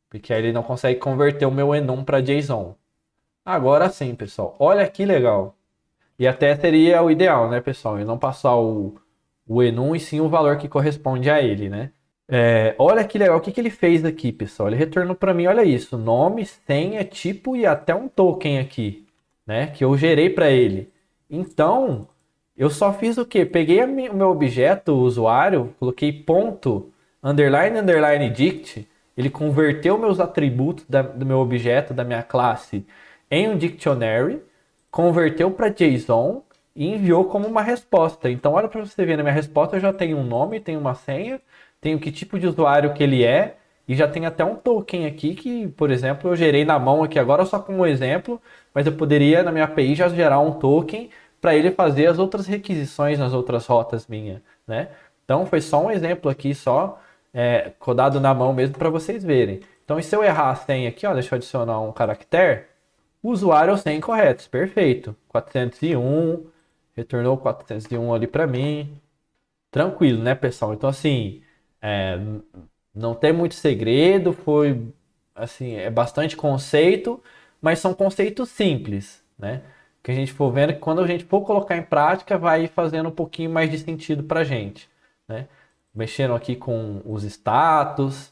Porque aí ele não consegue converter o meu enum para JSON. Agora sim, pessoal. Olha que legal. E até seria o ideal, né, pessoal? E não passar o enum e sim o valor que corresponde a ele, né? Olha que legal. O que que ele fez aqui, pessoal? Ele retornou para mim, olha isso, nome, senha, tipo e até um token aqui, né? Que eu gerei para ele. Então, eu só fiz o quê? Peguei o meu objeto, o usuário, coloquei ponto, underline, underline, dict. Ele converteu meus atributos do meu objeto, da minha classe, em um dictionary, converteu para JSON e enviou como uma resposta. Então, olha para você ver, na minha resposta eu já tenho um nome, tenho uma senha, tenho que tipo de usuário que ele é, e já tem até um token aqui que, por exemplo, eu gerei na mão aqui agora só como exemplo, mas eu poderia na minha API já gerar um token para ele fazer as outras requisições nas outras rotas minhas, né? Então foi só um exemplo aqui, só codado na mão mesmo para vocês verem. Então, e se eu errar a senha aqui, ó, deixa eu adicionar um caractere, o usuário é o 100 incorretos, perfeito. 401, retornou 401 ali para mim. Tranquilo, né, pessoal? Então, assim, é, não tem muito segredo, foi, assim, é bastante conceito, mas são conceitos simples, né? Que a gente for vendo que quando a gente for colocar em prática, vai fazendo um pouquinho mais de sentido pra gente, né? Mexendo aqui com os status.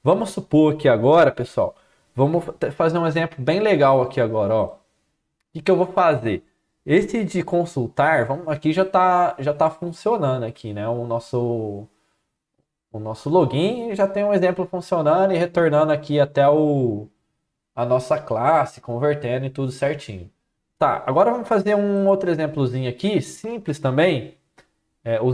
Vamos supor aqui agora, pessoal, vamos fazer um exemplo bem legal aqui agora, ó. O que que eu vou fazer? Esse de consultar, vamos, aqui já tá funcionando aqui, né? O nosso login já tem um exemplo funcionando e retornando aqui até a nossa classe, convertendo e tudo certinho. Tá, agora vamos fazer um outro exemplozinho aqui, simples também. Eu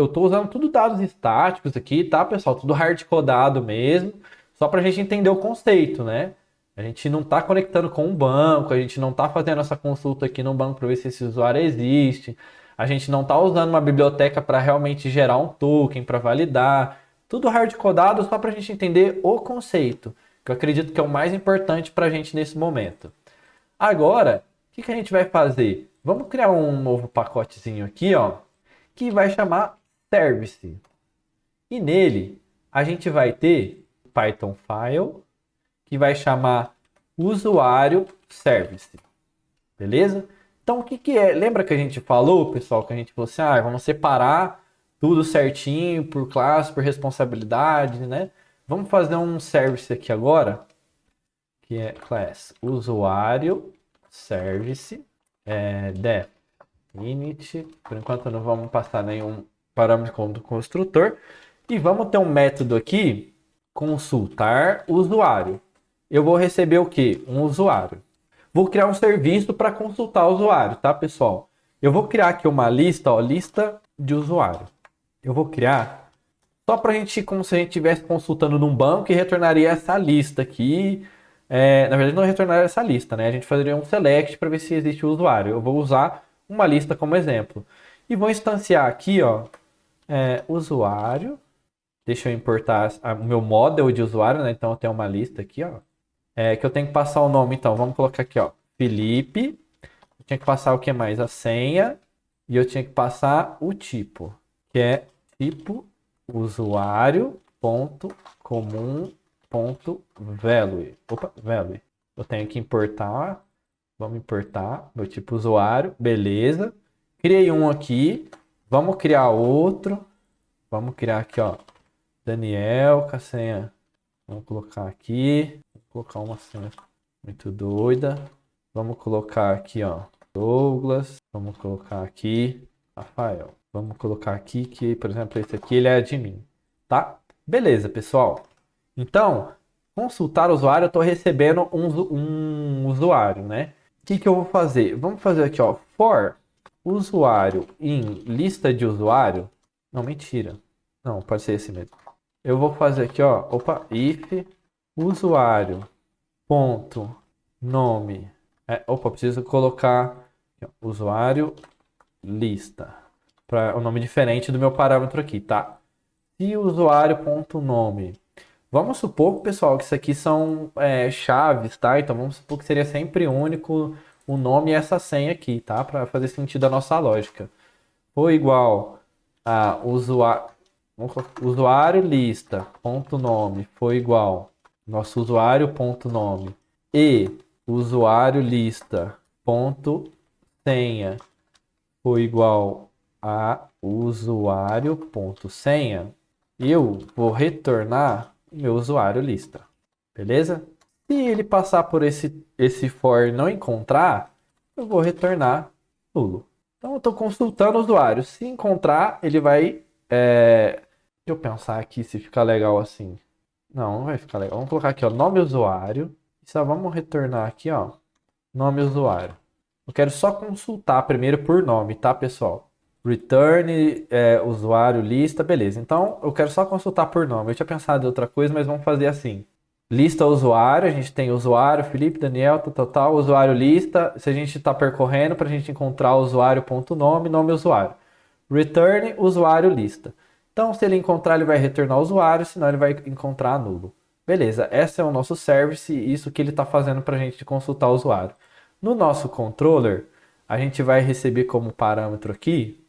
estou usando tudo dados estáticos aqui, tá, pessoal? Tudo hard codado mesmo, só para a gente entender o conceito, né? A gente não está conectando com um banco, a gente não está fazendo essa consulta aqui no banco para ver se esse usuário existe, a gente não está usando uma biblioteca para realmente gerar um token para validar. Tudo hard codado só para a gente entender o conceito, que eu acredito que é o mais importante para a gente nesse momento. Agora, o que que a gente vai fazer? Vamos criar um novo pacotezinho aqui, ó, que vai chamar service. E nele a gente vai ter Python file que vai chamar usuário service. Beleza? Então o que que é? Lembra que a gente falou, pessoal, que a gente falou assim, vamos separar tudo certinho por classe, por responsabilidade, né? Vamos fazer um service aqui agora, que é class usuário service def init. Por enquanto não vamos passar nenhum parâmetro como do construtor. E vamos ter um método aqui, consultar usuário. Eu vou receber o que? Um usuário. Vou criar um serviço para consultar o usuário, tá, pessoal? Eu vou criar aqui uma lista, ó, lista de usuário. Eu vou criar só para a gente, como se a gente estivesse consultando num banco e retornaria essa lista aqui. Na verdade, não retornaria essa lista, né? A gente faria um select para ver se existe o usuário. Eu vou usar uma lista como exemplo. E vou instanciar aqui, ó, usuário. Deixa eu importar o meu model de usuário, né? Então eu tenho uma lista aqui, ó. Que eu tenho que passar o nome, então. Vamos colocar aqui, ó. Felipe. Eu tinha que passar o que mais? A senha. E eu tinha que passar o tipo. Que é tipo usuário.comum.value. Opa, value. Eu tenho que importar. Vamos importar meu tipo usuário. Beleza. Criei um aqui. Vamos criar outro. Vamos criar aqui, ó. Daniel, com a senha. Vamos colocar aqui. Vou colocar uma senha muito doida. Vamos colocar aqui, ó. Douglas. Vamos colocar aqui. Rafael. Vamos colocar aqui que, por exemplo, esse aqui ele é de mim. Tá? Beleza, pessoal. Então, consultar o usuário, eu estou recebendo um usuário, né? O que que eu vou fazer? Vamos fazer aqui, ó. For usuário em lista de usuário. Não, mentira. Não, pode ser esse mesmo. Eu vou fazer aqui, ó. Opa, if usuário ponto nome. Opa, preciso colocar aqui, ó, usuário lista. Para um nome diferente do meu parâmetro aqui, tá? Se usuário.nome. Vamos supor, pessoal, que isso aqui são chaves, tá? Então vamos supor que seria sempre único o nome e essa senha aqui, tá? Para fazer sentido a nossa lógica. For igual a usuário lista ponto nome foi igual nosso usuário ponto nome e usuário lista ponto senha foi igual a usuário.senha, eu vou retornar o meu usuário lista. Beleza? Se ele passar por esse for e não encontrar, eu vou retornar nulo. Então eu estou consultando o usuário. Se encontrar, ele vai. Deixa eu pensar aqui se fica legal assim. Não, não vai ficar legal. Vamos colocar aqui, ó, nome usuário. E só vamos retornar aqui, ó, nome usuário. Eu quero só consultar primeiro por nome, tá, pessoal? Return, usuário, lista, beleza. Então, eu quero só consultar por nome. Eu tinha pensado em outra coisa, mas vamos fazer assim. Lista usuário, a gente tem usuário, Felipe, Daniel, tal, usuário lista. Se a gente está percorrendo para a gente encontrar usuário.nome, nome usuário. Return, usuário, lista. Então, se ele encontrar, ele vai retornar usuário, senão ele vai encontrar nulo. Beleza, esse é o nosso service, isso que ele está fazendo para a gente consultar o usuário. No nosso controller, a gente vai receber como parâmetro aqui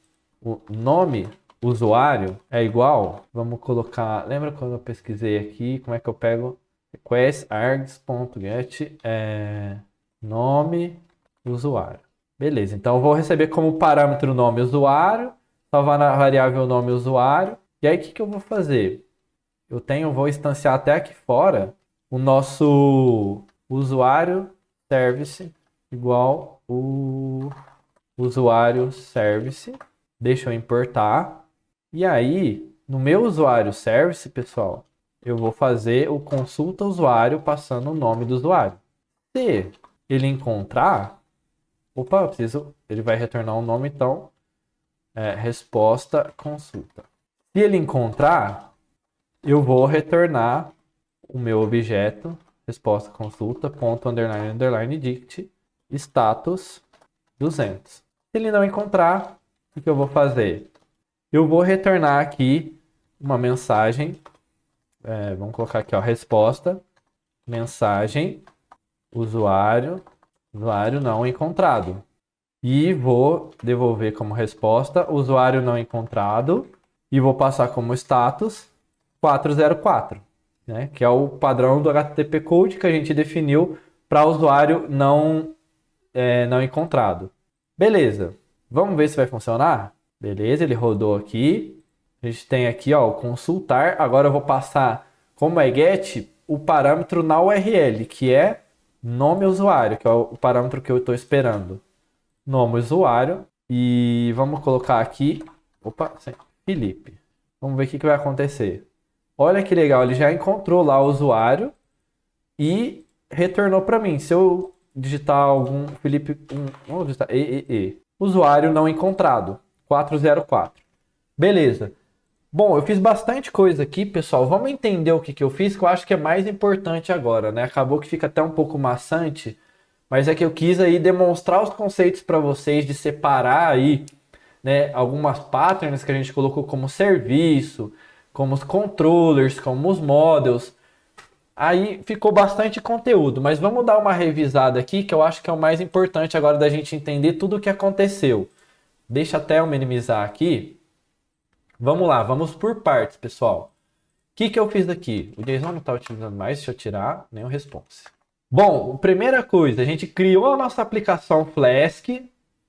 o nome usuário é igual. Vamos colocar. Lembra quando eu pesquisei aqui? Como é que eu pego? Request args.get nome usuário. Beleza, então eu vou receber como parâmetro nome usuário, salvar na variável nome usuário. E aí o que eu vou fazer? Vou instanciar até aqui fora o nosso usuário service igual o usuário service. Deixa eu importar. E aí, no meu usuário service, pessoal, eu vou fazer o consulta usuário passando o nome do usuário. Se ele encontrar, ele vai retornar um nome, então, resposta consulta. Se ele encontrar, eu vou retornar o meu objeto, resposta consulta, ponto, underline, underline, dict, status 200. Se ele não encontrar, o que eu vou fazer? Eu vou retornar aqui uma mensagem, vamos colocar aqui, ó, resposta, mensagem, usuário não encontrado. E vou devolver como resposta, usuário não encontrado, e vou passar como status 404, né, que é o padrão do HTTP Code que a gente definiu para usuário não encontrado. Beleza, vamos ver se vai funcionar? Beleza, ele rodou aqui. A gente tem aqui, ó, o consultar. Agora eu vou passar como get o parâmetro na URL, que é nome usuário, que é o parâmetro que eu estou esperando. Nome usuário. E vamos colocar aqui, Felipe. Vamos ver o que vai acontecer. Olha que legal, ele já encontrou lá o usuário e retornou para mim. Se eu digitar algum Felipe, vamos digitar usuário não encontrado, 404. Beleza. Bom, eu fiz bastante coisa aqui, pessoal. Vamos entender o que eu fiz, que eu acho que é mais importante agora, né? Acabou que fica até um pouco maçante, mas é que eu quis aí demonstrar os conceitos para vocês de separar aí, né, algumas patterns que a gente colocou como serviço, como os controllers, como os models. Aí ficou bastante conteúdo, mas vamos dar uma revisada aqui, que eu acho que é o mais importante agora da gente entender tudo o que aconteceu. Deixa até eu minimizar aqui. Vamos lá, vamos por partes, pessoal. O que eu fiz aqui? O JSON não está utilizando mais, deixa eu tirar, nem o response. Bom, primeira coisa, a gente criou a nossa aplicação Flask,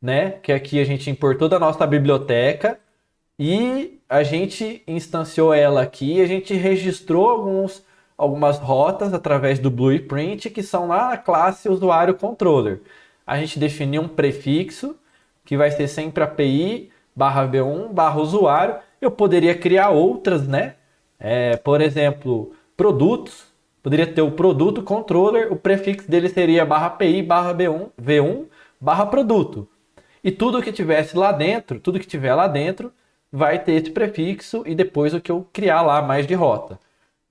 né? Que aqui a gente importou da nossa biblioteca e a gente instanciou ela aqui, a gente registrou algumas rotas através do blueprint que são lá na classe usuário controller. A gente definiu um prefixo que vai ser sempre API /v1 /usuário. Eu poderia criar outras, né? Por exemplo, produtos. Poderia ter o produto controller, o prefixo dele seria /API /v1 /produto. E tudo que tivesse lá dentro, tudo que tiver lá dentro, vai ter esse prefixo e depois o que eu criar lá mais de rota.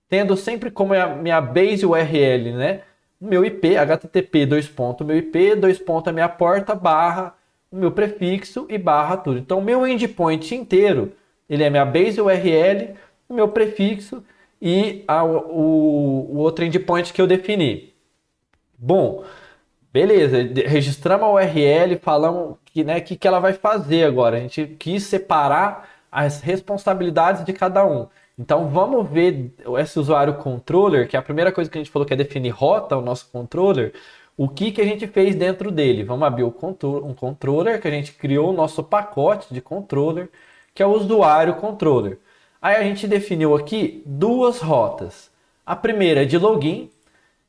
Tendo sempre como a minha base URL, né? O meu IP, http, dois pontos, meu IP, dois pontos, a minha porta, barra, o meu prefixo e barra tudo. Então, o meu endpoint inteiro, ele é minha base URL, o meu prefixo e o outro endpoint que eu defini. Bom, beleza, registramos a URL, falamos que ela vai fazer agora. A gente quis separar as responsabilidades de cada um. Então vamos ver esse usuário controller, que é a primeira coisa que a gente falou que é definir rota, o nosso controller, o que a gente fez dentro dele. Vamos abrir um controller, que a gente criou o nosso pacote de controller, que é o usuário controller. Aí a gente definiu aqui duas rotas. A primeira é de login.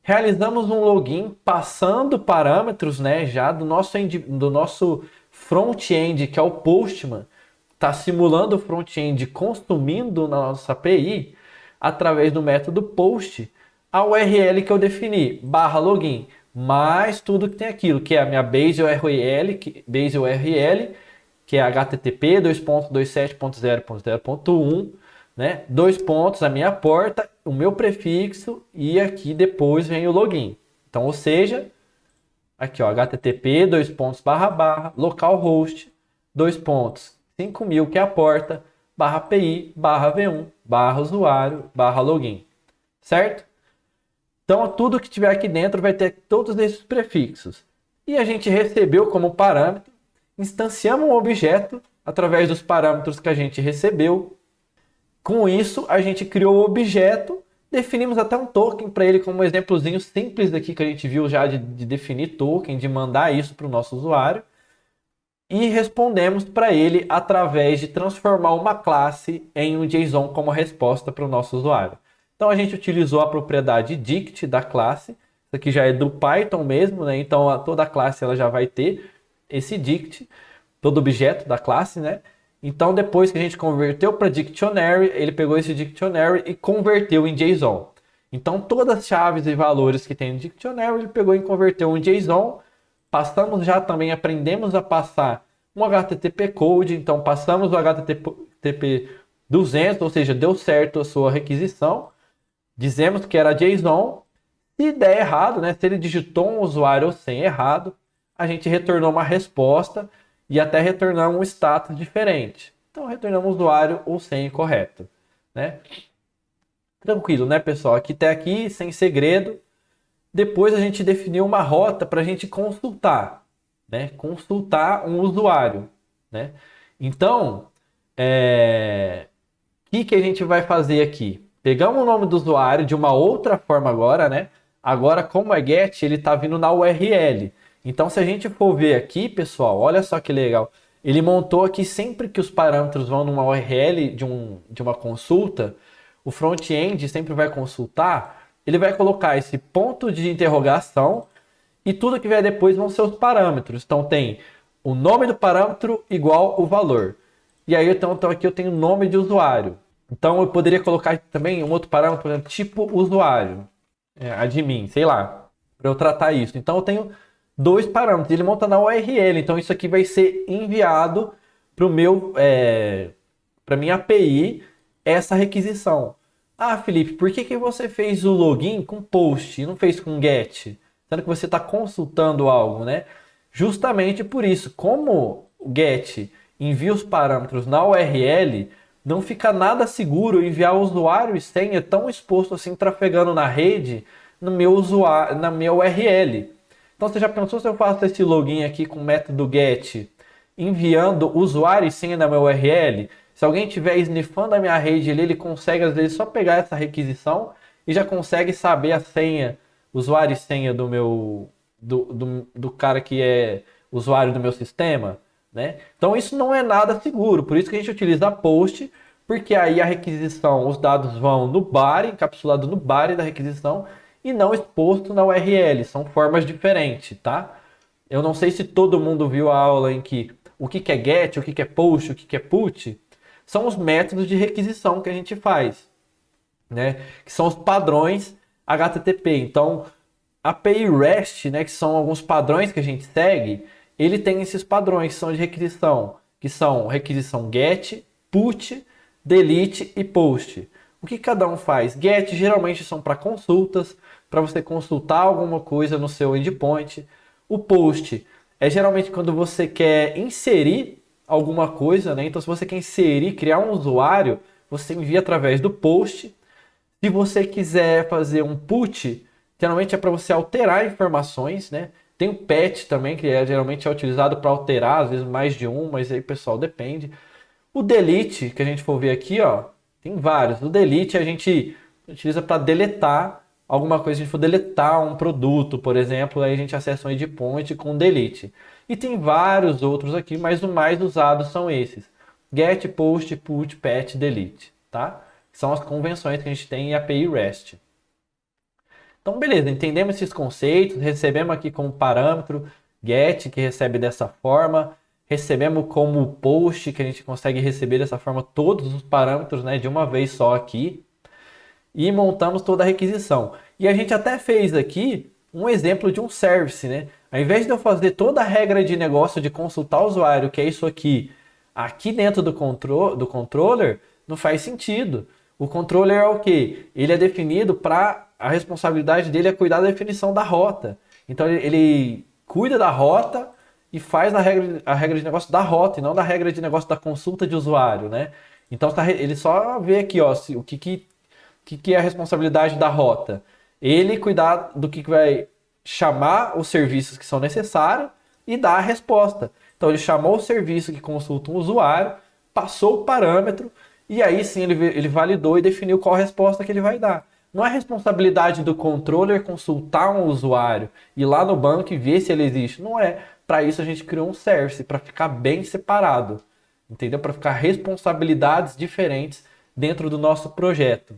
Realizamos um login passando parâmetros, né, já do nosso front-end, que é o Postman, está simulando o front-end consumindo na nossa API através do método post a URL que eu defini, barra login, mais tudo que tem aquilo, que é a minha base URL, que é http 2.27.0.0.1, né? Dois pontos, a minha porta, o meu prefixo e aqui depois vem o login. Então, ou seja, aqui ó, http dois pontos barra barra localhost dois pontos 5000 que é a porta barra API barra v1 barra usuário barra login, certo? Então, tudo que tiver aqui dentro vai ter todos esses prefixos. E a gente recebeu como parâmetro, instanciamos um objeto através dos parâmetros que a gente recebeu. Com isso, a gente criou o objeto, definimos até um token para ele, como um exemplozinho simples aqui que a gente viu já de definir token, de mandar isso para o nosso usuário. E respondemos para ele através de transformar uma classe em um JSON como resposta para o nosso usuário. Então a gente utilizou a propriedade dict da classe, isso aqui já é do Python mesmo, né? Então toda a classe ela já vai ter esse dict, todo objeto da classe, né? Então depois que a gente converteu para dictionary, ele pegou esse dictionary e converteu em JSON. Então todas as chaves e valores que tem no dictionary, ele pegou e converteu em JSON. Passamos já também, aprendemos a passar um HTTP code, então passamos o HTTP 200, ou seja, deu certo a sua requisição. Dizemos que era JSON. Se der errado, né, se ele digitou um usuário ou senha errado, a gente retornou uma resposta e até retornamos um status diferente. Então retornamos usuário ou senha incorreto, né? Tranquilo, né, pessoal? Aqui até aqui, sem segredo. Depois a gente definiu uma rota para a gente consultar, né? Consultar um usuário, né? Então, que a gente vai fazer aqui? Pegamos o nome do usuário de uma outra forma agora, né? Agora, como é GET, ele está vindo na URL. Então, se a gente for ver aqui, pessoal, olha só que legal. Ele montou aqui sempre que os parâmetros vão numa URL de uma consulta, o front-end sempre vai consultar, ele vai colocar esse ponto de interrogação e tudo que vier depois vão ser os parâmetros. Então, tem o nome do parâmetro igual o valor. E aí, então aqui eu tenho o nome de usuário. Então, eu poderia colocar também um outro parâmetro, por exemplo, tipo usuário, admin, sei lá, para eu tratar isso. Então, eu tenho dois parâmetros. Ele monta na URL. Então, isso aqui vai ser enviado para minha API essa requisição. Ah, Felipe, por que você fez o login com post e não fez com get? Sendo que você está consultando algo, né? Justamente por isso, como o get envia os parâmetros na URL, não fica nada seguro enviar usuário e senha tão exposto assim, trafegando na rede, no meu usuário, na minha URL. Então você já pensou se eu faço esse login aqui com o método get, enviando usuário e senha na minha URL? Se alguém estiver sniffando a minha rede, ele consegue às vezes só pegar essa requisição e já consegue saber a senha, usuário e senha do cara que é usuário do meu sistema, né? Então isso não é nada seguro, por isso que a gente utiliza post, porque aí a requisição, os dados vão no body, encapsulado no body da requisição e não exposto na URL, são formas diferentes, tá? Eu não sei se todo mundo viu a aula em que o que é get, o que é post, o que é put, são os métodos de requisição que a gente faz, né? Que são os padrões HTTP. Então, API REST, né, que são alguns padrões que a gente segue, ele tem esses padrões que são de requisição, que são requisição GET, put, delete e post. O que cada um faz? Get geralmente são para consultas, para você consultar alguma coisa no seu endpoint. O post é geralmente quando você quer inserir alguma coisa, né? Então, se você quer inserir, criar um usuário, você envia através do post. Se você quiser fazer um put, geralmente é para você alterar informações, né? Tem o patch também, que geralmente é utilizado para alterar, às vezes mais de um, mas aí, pessoal, depende. O delete, que a gente for ver aqui, ó, tem vários. O delete a gente utiliza para deletar alguma coisa. Se a gente for deletar um produto, por exemplo, aí a gente acessa um endpoint com delete. E tem vários outros aqui, mas os mais usados são esses. Get, post, put, patch, delete, tá? São as convenções que a gente tem em API REST. Então, beleza, entendemos esses conceitos, recebemos aqui como parâmetro get, que recebe dessa forma, recebemos como post, que a gente consegue receber dessa forma todos os parâmetros, né, de uma vez só aqui, e montamos toda a requisição. E a gente até fez aqui um exemplo de um service, né? Ao invés de eu fazer toda a regra de negócio de consultar o usuário, que é isso aqui dentro do controller, não faz sentido. O controller é o quê? Ele é definido para... A responsabilidade dele é cuidar da definição da rota. Então ele cuida da rota e faz a regra de negócio da rota e não da regra de negócio da consulta de usuário, né? Então ele só vê aqui, ó, o que é a responsabilidade da rota. Ele cuidar do que vai chamar os serviços que são necessários e dar a resposta. Então ele chamou o serviço que consulta um usuário, passou o parâmetro e aí sim ele validou e definiu qual a resposta que ele vai dar. Não é responsabilidade do controller consultar um usuário, ir lá no banco e ver se ele existe. Não é. Para isso a gente criou um service, para ficar bem separado. Entendeu? Para ficar responsabilidades diferentes dentro do nosso projeto.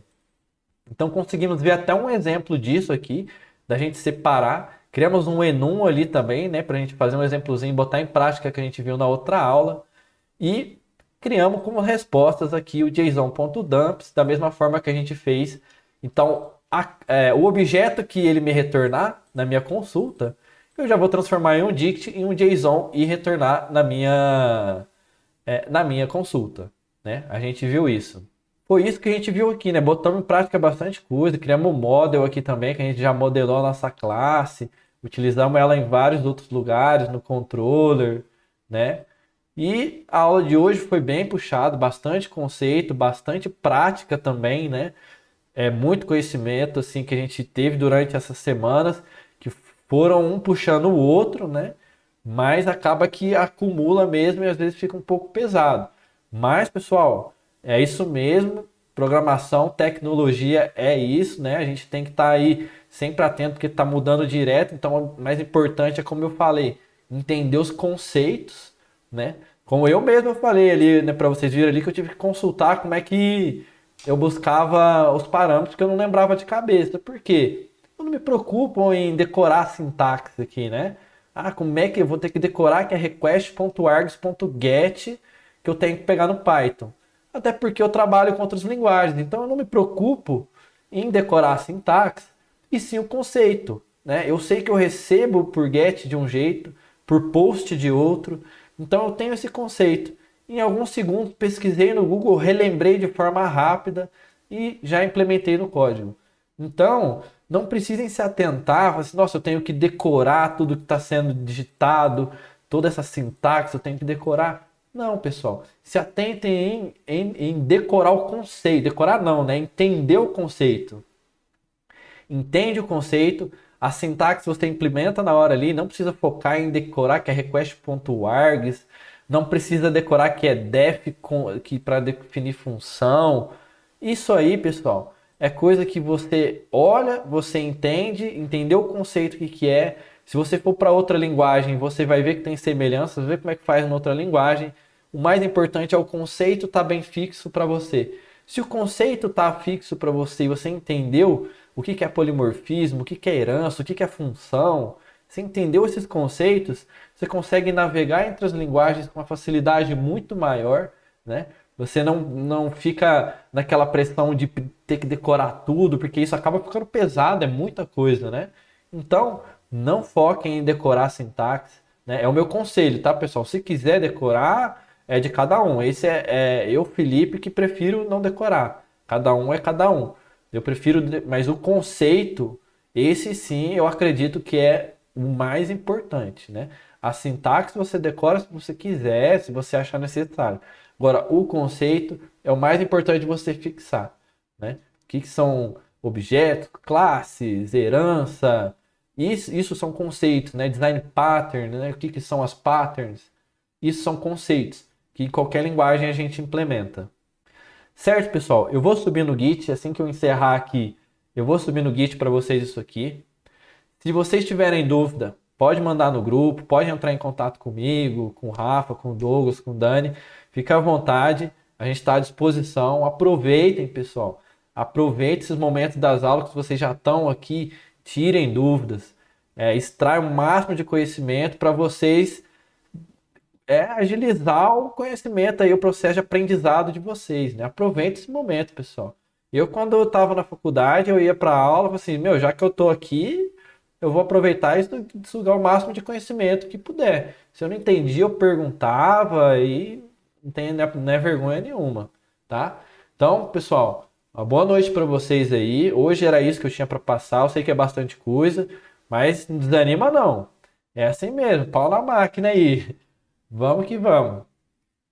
Então conseguimos ver até um exemplo disso aqui, da gente separar. Criamos um enum ali também, né? Para a gente fazer um exemplozinho, botar em prática que a gente viu na outra aula. E criamos como respostas aqui o json.dumps, da mesma forma que a gente fez. Então, o objeto que ele me retornar na minha consulta, eu já vou transformar em um dict, em um JSON e retornar na minha consulta, né? A gente viu isso. Foi isso que a gente viu aqui, né? Botamos em prática bastante coisa, criamos um model aqui também, que a gente já modelou a nossa classe, utilizamos ela em vários outros lugares, no controller, né? E a aula de hoje foi bem puxada, bastante conceito, bastante prática também, né? Muito conhecimento assim que a gente teve durante essas semanas, que foram um puxando o outro, né? Mas acaba que acumula mesmo e às vezes fica um pouco pesado. Mas, pessoal, é isso mesmo. Programação, tecnologia é isso, né? A gente tem que estar aí sempre atento porque está mudando direto. Então, o mais importante é, como eu falei, entender os conceitos, né? Como eu mesmo falei ali, né, para vocês verem ali que eu tive que consultar como é que eu buscava os parâmetros que eu não lembrava de cabeça. Por quê? Eu não me preocupo em decorar a sintaxe aqui, né? Como é que eu vou ter que decorar que é request.args.get que eu tenho que pegar no Python? Até porque eu trabalho com outras linguagens, então eu não me preocupo em decorar a sintaxe, e sim o conceito, né? Eu sei que eu recebo por get de um jeito, por post de outro, então eu tenho esse conceito. Em alguns segundos pesquisei no Google, relembrei de forma rápida e já implementei no código. Então, não precisem se atentar, assim, nossa, eu tenho que decorar tudo que está sendo digitado, toda essa sintaxe, eu tenho que decorar. Não, pessoal, se atentem em decorar o conceito. Decorar não, né? Entender o conceito. Entende o conceito, a sintaxe você implementa na hora ali, não precisa focar em decorar que é request.args, não precisa decorar que é def que para definir função. Isso aí, pessoal, é coisa que você olha, você entende, entendeu o conceito que é. Se você for para outra linguagem, você vai ver que tem semelhanças, ver como é que faz em outra linguagem. O mais importante é o conceito estar bem fixo para você. Se o conceito está fixo para você e você entendeu o que é polimorfismo, o que é herança, o que é função, você entendeu esses conceitos, você consegue navegar entre as linguagens com uma facilidade muito maior, né? Você não fica naquela pressão de ter que decorar tudo, porque isso acaba ficando pesado, é muita coisa, né? Então, não foquem em decorar a sintaxe, né? É o meu conselho, tá, pessoal? Se quiser decorar, é de cada um. Esse é eu, Felipe, que prefiro não decorar. Cada um é cada um. Eu prefiro, mas o conceito, esse sim, eu acredito que é o mais importante, né? A sintaxe você decora se você quiser, se você achar necessário. Agora, o conceito é o mais importante de você fixar, né? O que são objetos, classes, herança, isso são conceitos, né? Design pattern, né? O que são as patterns? Isso são conceitos que em qualquer linguagem a gente implementa. Certo, pessoal? Eu vou subir no Git, assim que eu encerrar aqui, eu vou subir no Git para vocês isso aqui. Se vocês tiverem dúvida, pode mandar no grupo, pode entrar em contato comigo, com o Rafa, com o Douglas, com o Dani. Fica à vontade, a gente está à disposição. Aproveitem, pessoal. Aproveitem esses momentos das aulas que vocês já estão aqui, tirem dúvidas. Extraia o máximo de conhecimento para vocês agilizar o conhecimento aí, o processo de aprendizado de vocês, né? Aproveite esse momento, pessoal. Eu, quando eu estava na faculdade, eu ia para a aula, falei assim, meu, já que eu estou aqui, eu vou aproveitar e sugar o máximo de conhecimento que puder. Se eu não entendia, eu perguntava e não é vergonha nenhuma, tá? Então, pessoal, uma boa noite para vocês aí. Hoje era isso que eu tinha para passar. Eu sei que é bastante coisa, mas não desanima não. É assim mesmo, pau na máquina aí. Vamos que vamos.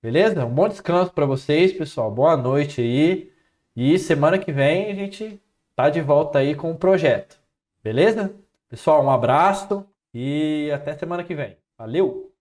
Beleza? Um bom descanso para vocês, pessoal. Boa noite aí. E semana que vem a gente tá de volta aí com o projeto. Beleza? Pessoal, um abraço e até semana que vem. Valeu!